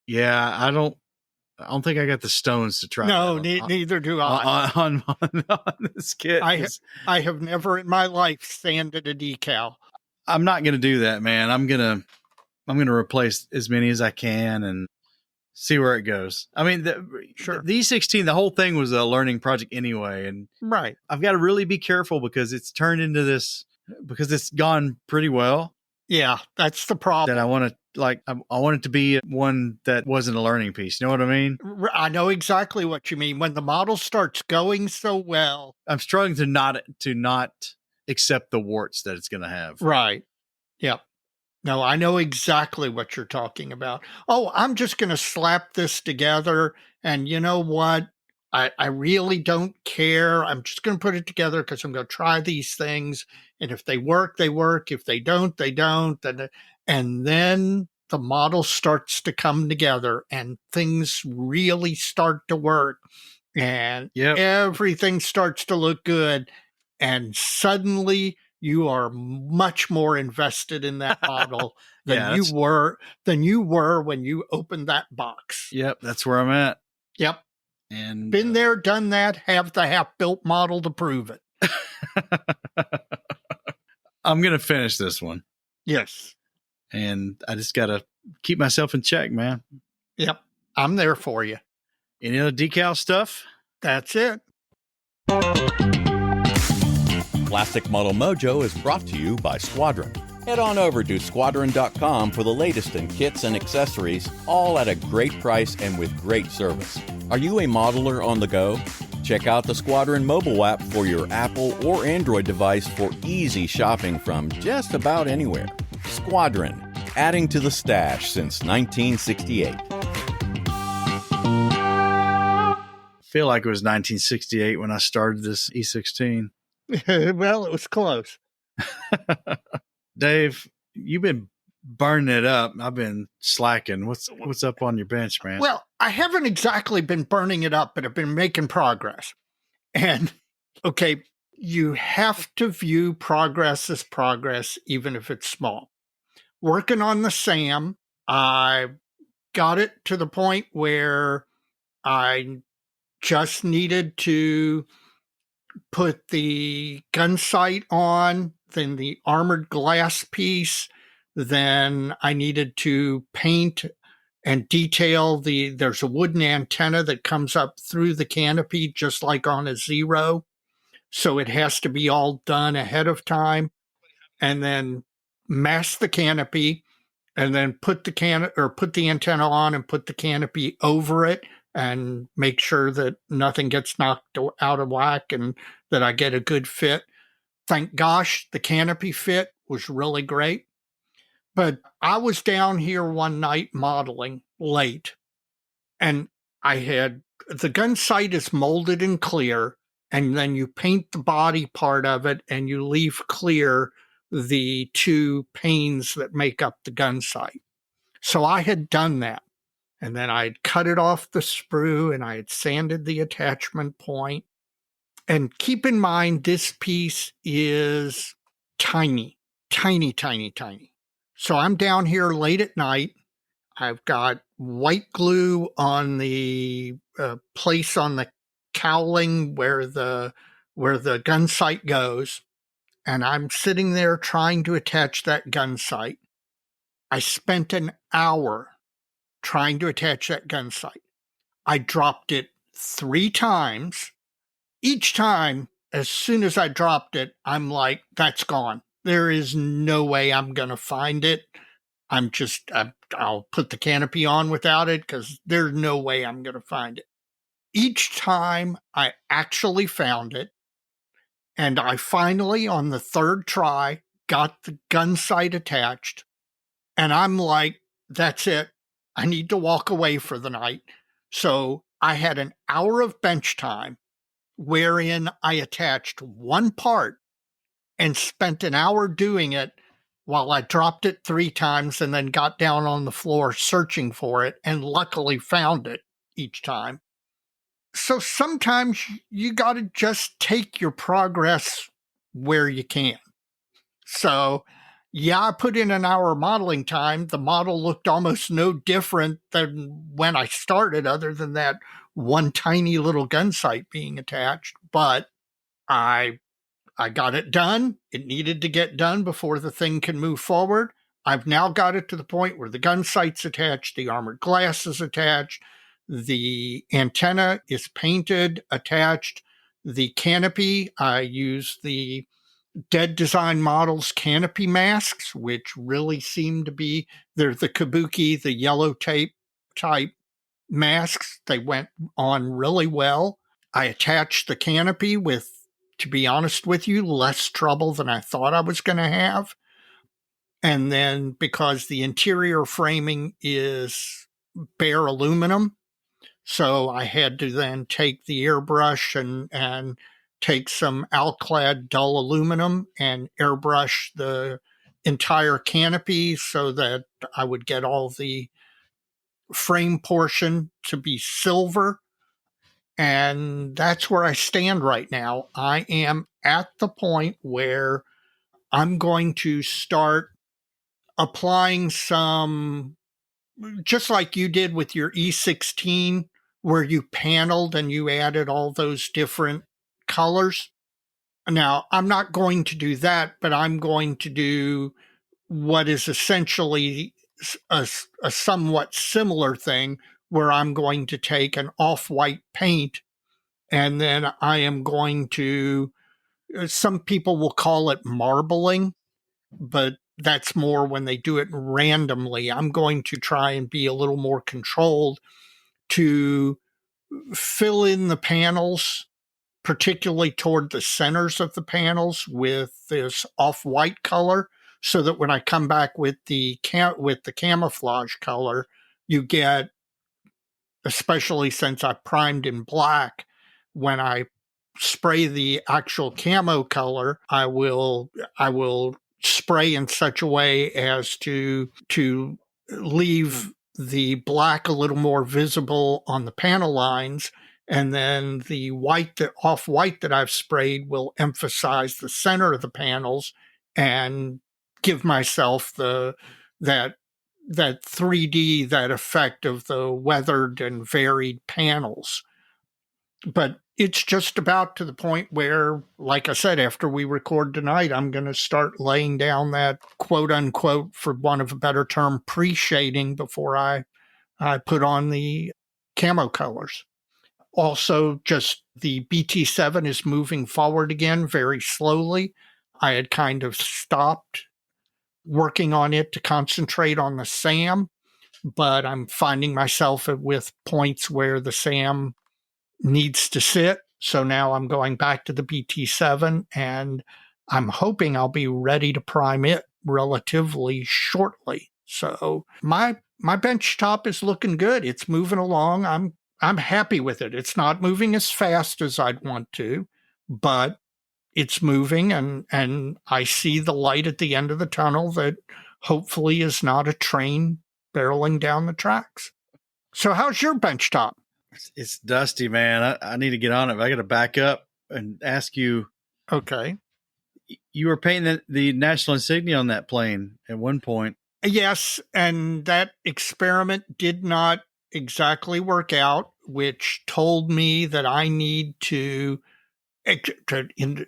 Yeah, I don't think I got the stones to try. No, neither do I. On this kit. I have never in my life sanded a decal. I'm not going to do that, man. I'm going to replace as many as I can and see where it goes. I mean, the E16, the whole thing was a learning project anyway. And right. I've got to really be careful because it's turned into this, because it's gone pretty well. Yeah, that's the problem. That I want it to be one that wasn't a learning piece. You know what I mean? I know exactly what you mean. When the model starts going so well. I'm struggling to not accept the warts that it's going to have. Right. Yep. No, I know exactly what you're talking about. Oh, I'm just going to slap this together. And you know what? I really don't care. I'm just going to put it together because I'm going to try these things. And if they work, they work. If they don't, they don't. And then the model starts to come together and things really start to work. And everything starts to look good. And suddenly you are much more invested in that model than you were when you opened that box. Yep, that's where I'm at. Yep. And been there, done that, have the half-built model to prove it. I'm going to finish this one. Yes. And I just got to keep myself in check, man. Yep. I'm there for you. Any other decal stuff? That's it. Plastic Model Mojo is brought to you by Squadron. Head on over to squadron.com for the latest in kits and accessories, all at a great price and with great service. Are you a modeler on the go? Check out the Squadron mobile app for your Apple or Android device for easy shopping from just about anywhere. Squadron, adding to the stash since 1968. I feel like it was 1968 when I started this E16. Well, it was close. Dave, you've been burning it up. I've been slacking. What's up on your bench, man? Well, I haven't exactly been burning it up, but I've been making progress. And, okay, you have to view progress as progress, even if it's small. Working on the SAM, I got it to the point where I just needed to put the gun sight on, then the armored glass piece, then I needed to paint and detail there's a wooden antenna that comes up through the canopy, just like on a Zero. So it has to be all done ahead of time, and then mask the canopy, and then put the antenna on and put the canopy over it, and make sure that nothing gets knocked out of whack and that I get a good fit. Thank gosh, the canopy fit was really great. But I was down here one night modeling late, and I had the gun sight is molded in clear, and then you paint the body part of it and you leave clear the two panes that make up the gun sight. So I had done that. And then I had cut it off the sprue and I had sanded the attachment point. And keep in mind, this piece is tiny, tiny, tiny, tiny. So I'm down here late at night. I've got white glue on the place on the cowling where the gun sight goes. And I'm sitting there trying to attach that gun sight. I spent an hour trying to attach that gun sight. I dropped it 3 times. Each time, as soon as I dropped it, I'm like, that's gone. There is no way I'm going to find it. I'll put the canopy on without it because there's no way I'm going to find it. Each time I actually found it, and I finally, on the 3rd try, got the gun sight attached, and I'm like, that's it. I need to walk away for the night. So I had an hour of bench time wherein I attached one part and spent an hour doing it while I dropped it 3 times and then got down on the floor searching for it and luckily found it each time. So sometimes you got to just take your progress where you can. So yeah, I put in an hour modeling time. The model looked almost no different than when I started, other than that one tiny little gun sight being attached. But I got it done. It needed to get done before the thing can move forward. I've now got it to the point where the gun sight's attached, the armored glass is attached, the antenna is painted, attached. The canopy, I use the Dead Design Models canopy masks, which really seem to be, they're the kabuki, the yellow tape type masks. They went on really well. I attached the canopy with, to be honest with you, less trouble than I thought I was going to have. And then because the interior framing is bare aluminum, so I had to then take the airbrush and take some Alclad dull aluminum and airbrush the entire canopy so that I would get all the frame portion to be silver. And that's where I stand right now. I am at the point where I'm going to start applying some, just like you did with your E16, where you paneled and you added all those different colors. Now, I'm not going to do that, but I'm going to do what is essentially a somewhat similar thing, where I'm going to take an off-white paint and then I am going to, some people will call it marbling, but that's more when they do it randomly. I'm going to try and be a little more controlled to fill in the panels, particularly toward the centers of the panels, with this off-white color, so that when I come back with the camouflage color, you get, especially since I primed in black, when I spray the actual camo color, I will spray in such a way as to leave the black a little more visible on the panel lines, and then the off-white that I've sprayed will emphasize the center of the panels and give myself that 3D, that effect of the weathered and varied panels. But it's just about to the point where, like I said, after we record tonight, I'm going to start laying down that quote unquote, for want of a better term, pre-shading before I put on the camo colors. Also, just the BT7 is moving forward again very slowly. I had kind of stopped working on it to concentrate on the SAM, but I'm finding myself with points where the SAM needs to sit. So now I'm going back to the BT7 and I'm hoping I'll be ready to prime it relatively shortly. So my bench top is looking good. It's moving along. I'm happy with it. It's not moving as fast as I'd want to, but it's moving, and I see the light at the end of the tunnel that hopefully is not a train barreling down the tracks. So how's your bench top? It's dusty, man. I need to get on it. I got to back up and ask you. Okay. You were painting the national insignia on that plane at one point. Yes, and that experiment did not exactly work out, which told me that I need to, in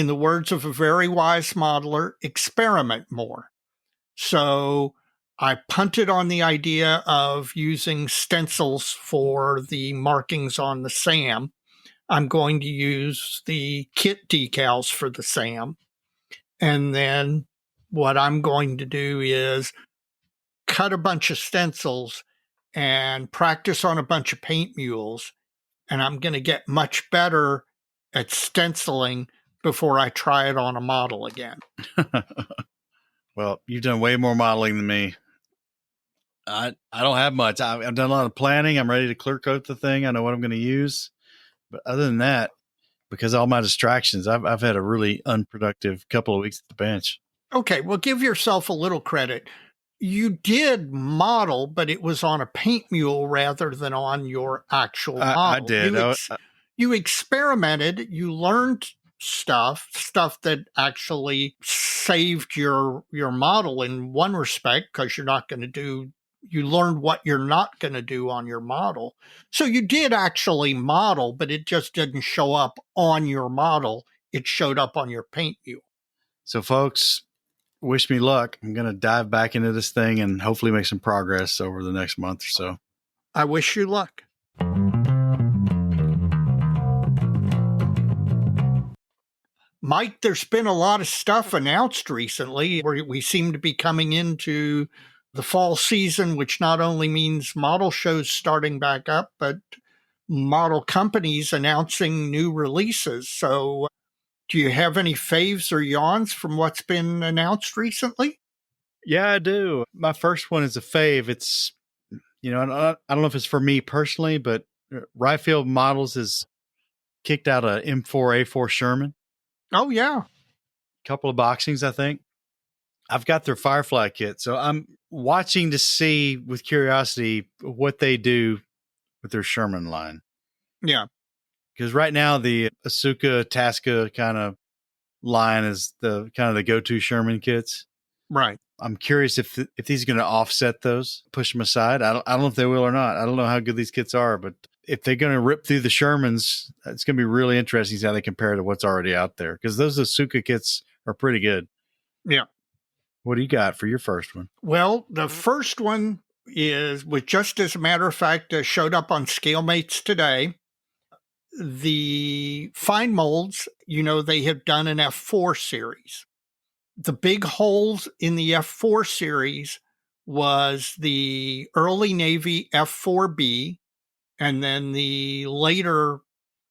the words of a very wise modeler, experiment more. So I punted on the idea of using stencils for the markings on the SAM. I'm going to use the kit decals for the SAM. And then what I'm going to do is cut a bunch of stencils and practice on a bunch of paint mules. And I'm going to get much better at stenciling before I try it on a model again. Well, you've done way more modeling than me. I don't have much. I've done a lot of planning. I'm ready to clear coat the thing. I know what I'm going to use. But other than that, because of all my distractions, I've had a really unproductive couple of weeks at the bench. Okay, well, give yourself a little credit. You did model, but it was on a paint mule rather than on your actual model. I did. You experimented. You learned stuff that actually saved your model in one respect, because you're not going to do. You learned what you're not going to do on your model. So you did actually model, but it just didn't show up on your model. It showed up on your paint mule. So, folks, wish me luck. I'm going to dive back into this thing and hopefully make some progress over the next month or so. I wish you luck. Mike, there's been a lot of stuff announced recently where we seem to be coming into the fall season, which not only means model shows starting back up, but model companies announcing new releases. So do you have any faves or yawns from what's been announced recently? Yeah, I do. My first one is a fave. It's, I don't know if it's for me personally, but Ryefield Models has kicked out a M4A4 Sherman. Oh, yeah. Couple of boxings, I think. I've got their Firefly kit, so I'm watching to see with curiosity what they do with their Sherman line. Yeah. Because right now the Asuka Tasca kind of line is the kind of the go-to Sherman kits. Right. I'm curious if these are going to offset those, push them aside. I don't know if they will or not. I don't know how good these kits are, but if they're going to rip through the Shermans, it's going to be really interesting to see how they compare to what's already out there. Because those Asuka kits are pretty good. Yeah. What do you got for your first one? Well, the first one was just as a matter of fact, showed up on ScaleMates today. The fine molds, they have done an F4 series. The big holes in the F4 series was the early Navy F4B and then the later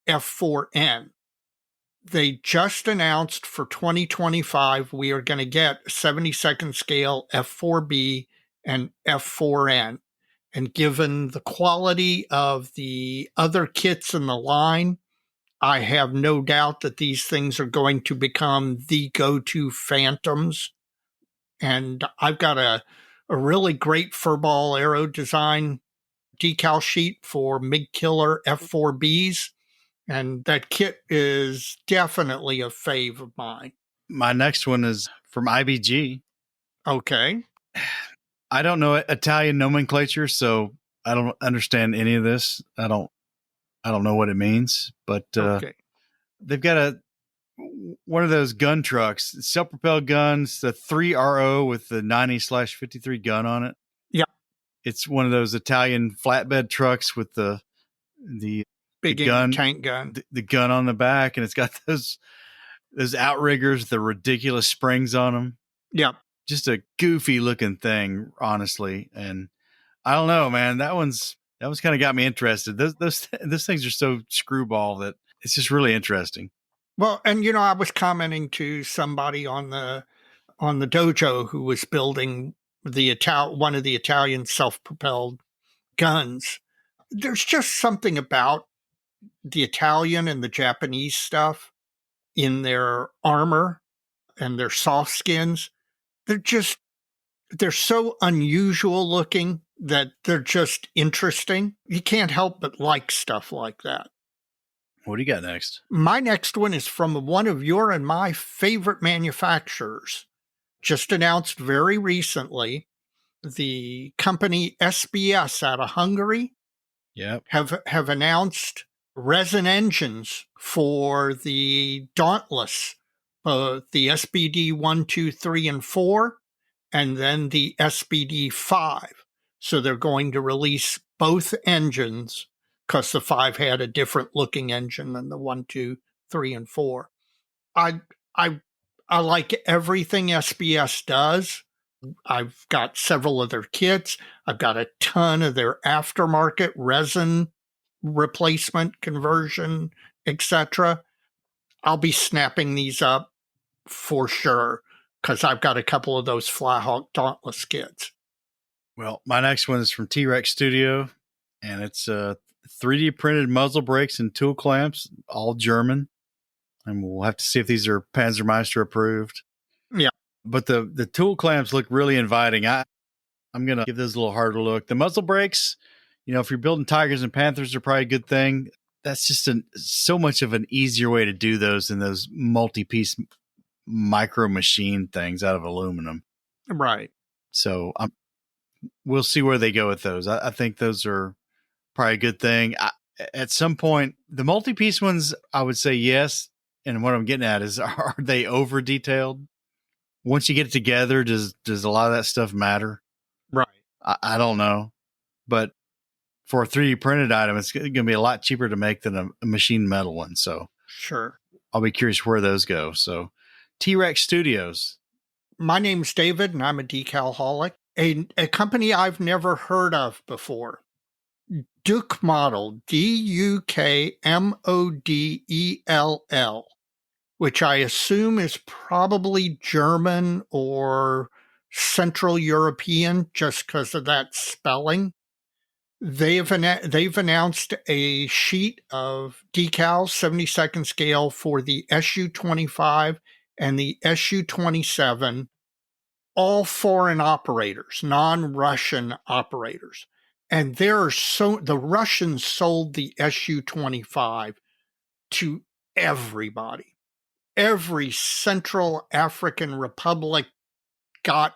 F4N. They just announced for 2025, we are going to get 72nd scale F4B and F4N. And given the quality of the other kits in the line, I have no doubt that these things are going to become the go-to Phantoms. And I've got a really great furball aero design decal sheet for MiG Killer F4Bs. And that kit is definitely a fave of mine. My next one is from IBG. Okay. I don't know Italian nomenclature, so I don't understand any of this. I don't know what it means, but Okay. They've got one of those gun trucks, self-propelled guns, the 3RO with the 90/53 gun on it. Yeah. It's one of those Italian flatbed trucks with the big gun, tank gun, the gun on the back, and it's got those outriggers, the ridiculous springs on them. Yeah. Just a goofy looking thing, honestly. And I don't know, man, that one's kind of got me interested. Those things are so screwball that it's just really interesting. Well, and I was commenting to somebody on the dojo who was building one of the Italian self-propelled guns. There's just something about the Italian and the Japanese stuff in their armor and their soft skins. They're so unusual looking that they're just interesting. You can't help but like stuff like that. What do you got next? My next one is from one of your and my favorite manufacturers, just announced very recently. The company SBS out of Hungary Yep. have announced resin engines for the Dauntless, both the SBD 1, 2, 3, and 4, and then the SBD 5. So they're going to release both engines because the 5 had a different looking engine than the 1, 2, 3, and 4. I like everything SBS does. I've got several of their kits. I've got a ton of their aftermarket resin replacement, conversion, etc. I'll be snapping these up for sure because I've got a couple of those Flyhawk Dauntless kits. Well, my next one is from T-Rex Studio, and it's 3D printed muzzle brakes and tool clamps, all German. And we'll have to see if these are Panzermeister approved. Yeah. But the tool clamps look really inviting. I'm going to give those a little harder look. The muzzle brakes, if you're building Tigers and Panthers, are probably a good thing. That's just so much of an easier way to do those than those multi-piece micro machine things out of aluminum. Right. So we'll see where they go with those. I think those are probably a good thing. At some point, the multi-piece ones, I would say yes. And what I'm getting at is, are they over detailed? Once you get it together, does a lot of that stuff matter? Right. I don't know. But for a 3D printed item, it's going to be a lot cheaper to make than a machine metal one. So sure. I'll be curious where those go. So T-Rex Studios. My name's David, and I'm a decalholic. A company I've never heard of before. Duke Model, Dukmodell, which I assume is probably German or Central European just because of that spelling. They've announced a sheet of decals, 72nd scale, for the SU-25 and the SU-27, all foreign operators, non-Russian operators. And the Russians sold the SU-25 to everybody. Every Central African Republic got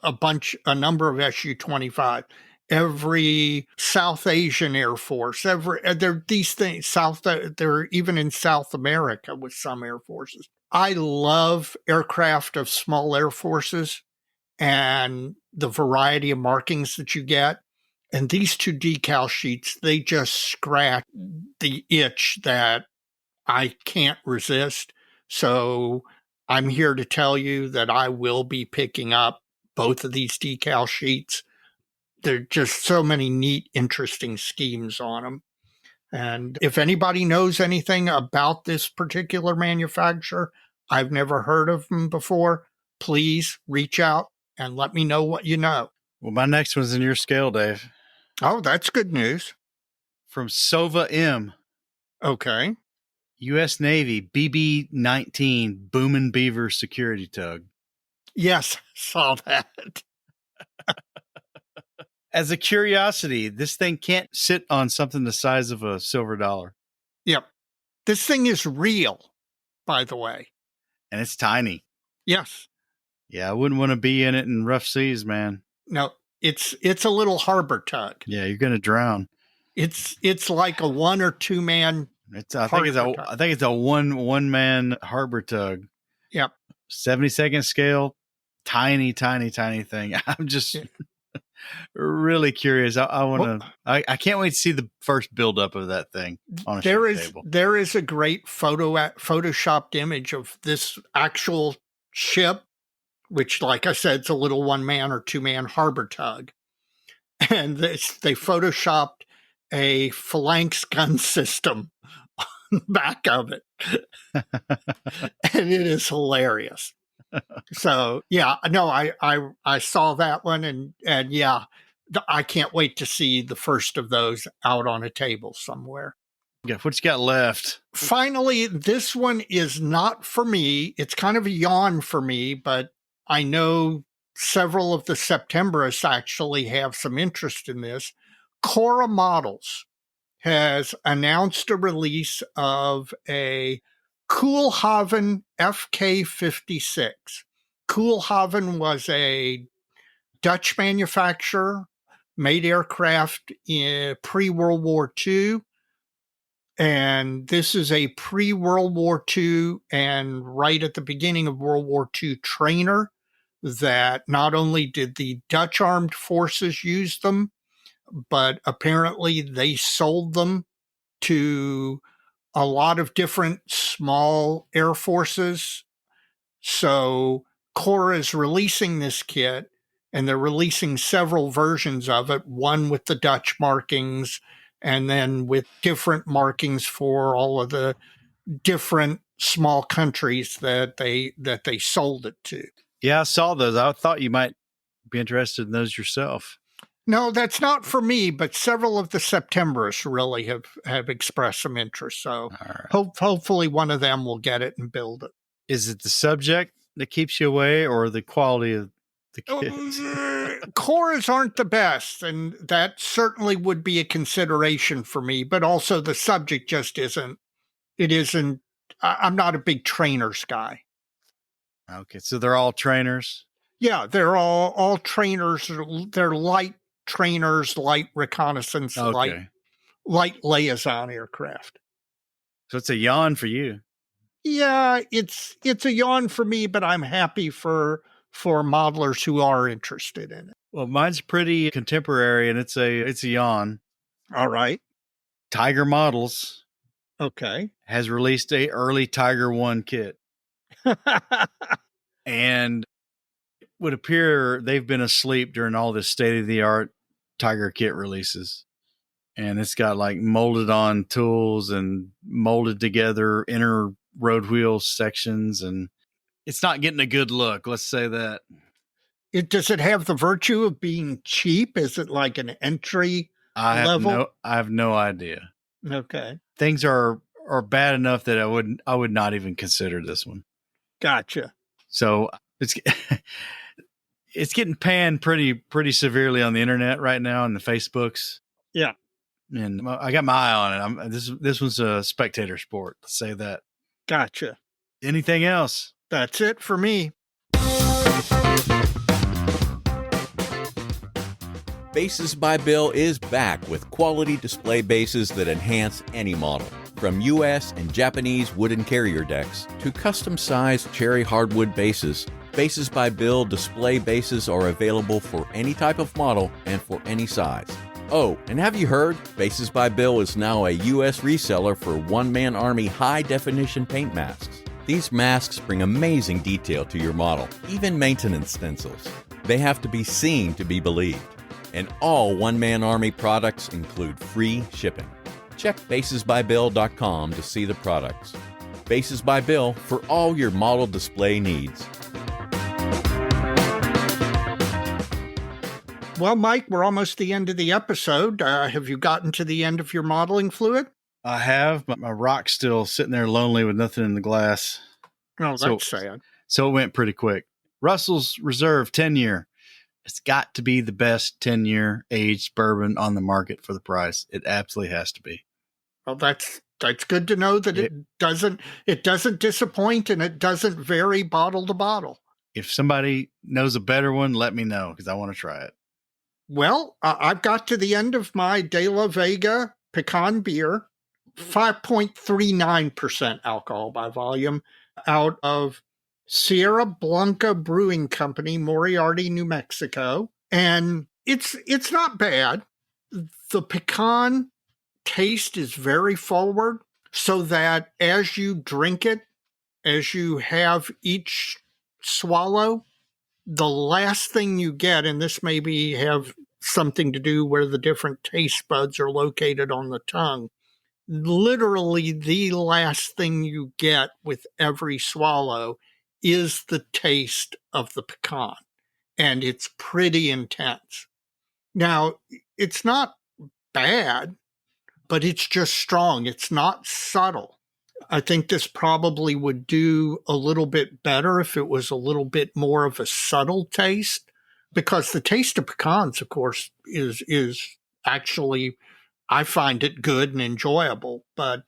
a number of SU-25. Every South Asian Air Force, these things, they're even in South America with some air forces. I love aircraft of small air forces and the variety of markings that you get. And these two decal sheets, they just scratch the itch that I can't resist. So I'm here to tell you that I will be picking up both of these decal sheets. There are just so many neat, interesting schemes on them. And if anybody knows anything about this particular manufacturer, I've never heard of them before, please reach out and let me know what you know. Well, my next one's in your scale, Dave. Oh, that's good news. From Sova M. Okay. U.S. Navy BB-19 Boomin' Beaver security tug. Yes, saw that. As a curiosity, this thing can't sit on something the size of a silver dollar. Yep. This thing is real, by the way. And it's tiny. Yes. Yeah, I wouldn't want to be in it in rough seas, man. No, it's a little harbor tug. Yeah, you're going to drown. It's like a 1 or 2 man. I think it's a one man harbor tug. Yep. 72nd scale, tiny thing. I'm just really curious. I can't wait to see the first buildup of that thing on a table. There is a great photoshopped image of this actual ship, which, like I said, it's a little 1 man or 2 man harbor tug, and they photoshopped a phalanx gun system on the back of it, and it is hilarious. So yeah, no, I saw that one, and yeah, I can't wait to see the first of those out on a table somewhere. Yeah, what you got left? Finally, this one is not for me. It's kind of a yawn for me, but I know several of the Septembrists actually have some interest in this. Cora Models has announced a release of a Koolhaven FK56. Koolhaven was a Dutch manufacturer, made aircraft in pre-World War II. And this is a pre-World War II and right at the beginning of World War II trainer that not only did the Dutch armed forces use them, but apparently they sold them to a lot of different small air forces. So Cora is releasing this kit, and they're releasing several versions of it, one with the Dutch markings, and then with different markings for all of the different small countries that they sold it to. Yeah, I saw those. I thought you might be interested in those yourself. No, that's not for me, but several of the Septembrists really have expressed some interest. So right. hopefully one of them will get it and build it. Is it the subject that keeps you away or the quality of the kids? Coras aren't the best, and that certainly would be a consideration for me, but also the subject just isn't. It isn't. I'm not a big trainers guy. Okay, so they're all trainers? Yeah, they're all trainers. They're light trainers, light reconnaissance, Okay. light liaison aircraft. So it's a yawn for you. Yeah, it's a yawn for me, but I'm happy for modelers who are interested in it. Well, mine's pretty contemporary, and it's a yawn. All right. Tiger Models Okay. has released a early Tiger 1 kit. And it would appear they've been asleep during all this state-of-the-art Tiger kit releases. And it's got like molded on tools and molded together inner road wheel sections, and it's not getting a good look. Let's say that. Does it have the virtue of being cheap? Is it like an entry level? I have no idea. Okay. Things are bad enough that I would not even consider this one. Gotcha. So it's getting panned pretty severely on the internet right now, on the Facebooks. Yeah. And I got my eye on it. This one's a spectator sport. Let's say that. Gotcha. Anything else? That's it for me. Bases by Bill is back with quality display bases that enhance any model. From U.S. and Japanese wooden carrier decks to custom-sized cherry hardwood bases, Bases by Bill display bases are available for any type of model and for any size. Oh, and have you heard? Bases by Bill is now a U.S. reseller for one-man army high-definition paint masks. These masks bring amazing detail to your model, even maintenance stencils. They have to be seen to be believed. And all one-man army products include free shipping. Check basesbybill.com to see the products. Bases by Bill for all your model display needs. Well, Mike, we're almost the end of the episode. Have you gotten to the end of your modeling fluid? I have, but my rock's still sitting there lonely with nothing in the glass. Oh, that's sad. So it went pretty quick. Russell's Reserve 10-year. It's got to be the best 10-year aged bourbon on the market for the price. It absolutely has to be. Well, that's good to know that it doesn't disappoint and it doesn't vary bottle to bottle. If somebody knows a better one, let me know because I want to try it. Well, I've got to the end of my De La Vega pecan beer, 5.39% alcohol by volume, out of Sierra Blanca Brewing Company, Moriarty, New Mexico. And it's not bad. The pecan taste is very forward, so that as you drink it, as you have each swallow, the last thing you get, and this maybe have something to do where the different taste buds are located on the tongue, literally the last thing you get with every swallow is the taste of the pecan, and it's pretty intense. Now, it's not bad, but it's just strong. It's not subtle. I think this probably would do a little bit better if it was a little bit more of a subtle taste, because the taste of pecans, of course, is actually, I find it good and enjoyable, but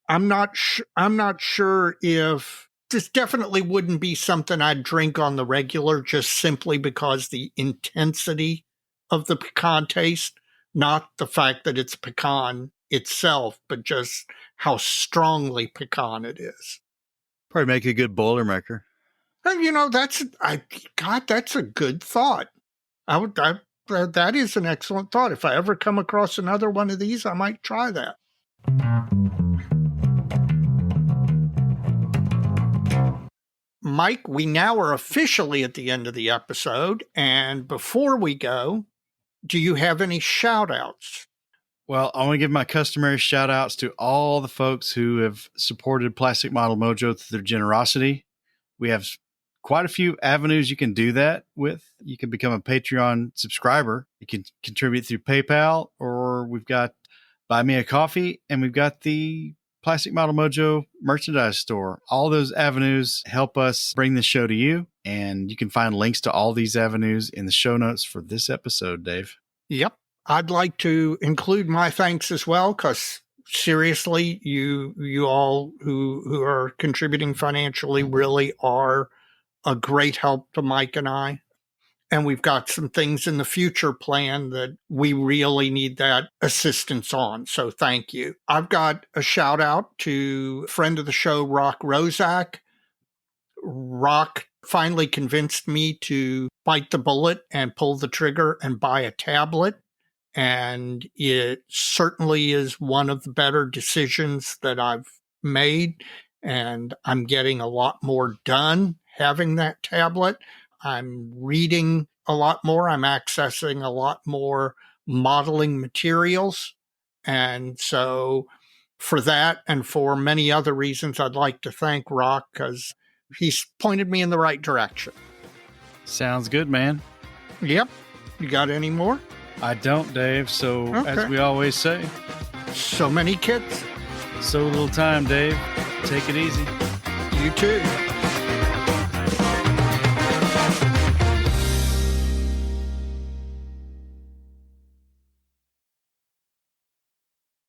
I'm not sure if this definitely wouldn't be something I'd drink on the regular, just simply because the intensity of the pecan taste, not the fact that it's pecan itself, but just how strongly pecan it is. Probably make a good Boilermaker. And that's a good thought. That is an excellent thought. If I ever come across another one of these, I might try that. Mike, we now are officially at the end of the episode. And before we go, do you have any shout outs? Well, I want to give my customary shout outs to all the folks who have supported Plastic Model Mojo through their generosity. We have quite a few avenues you can do that with. You can become a Patreon subscriber. You can contribute through PayPal, or we've got Buy Me a Coffee, and we've got the Plastic Model Mojo merchandise store. All those avenues help us bring the show to you, and you can find links to all these avenues in the show notes for this episode, Dave. Yep. I'd like to include my thanks as well, because seriously, you all who are contributing financially really are a great help to Mike and I. And we've got some things in the future planned that we really need that assistance on. So thank you. I've got a shout out to friend of the show, Rock Rozak. Rock finally convinced me to bite the bullet and pull the trigger and buy a tablet. And it certainly is one of the better decisions that I've made. And I'm getting a lot more done having that tablet. I'm reading a lot more. I'm accessing a lot more modeling materials. And so for that and for many other reasons, I'd like to thank Rock, because he's pointed me in the right direction. Sounds good, man. Yep. You got any more? I don't, Dave. So, Okay. As we always say, So many kids. so little time, Dave. Take it easy. You too.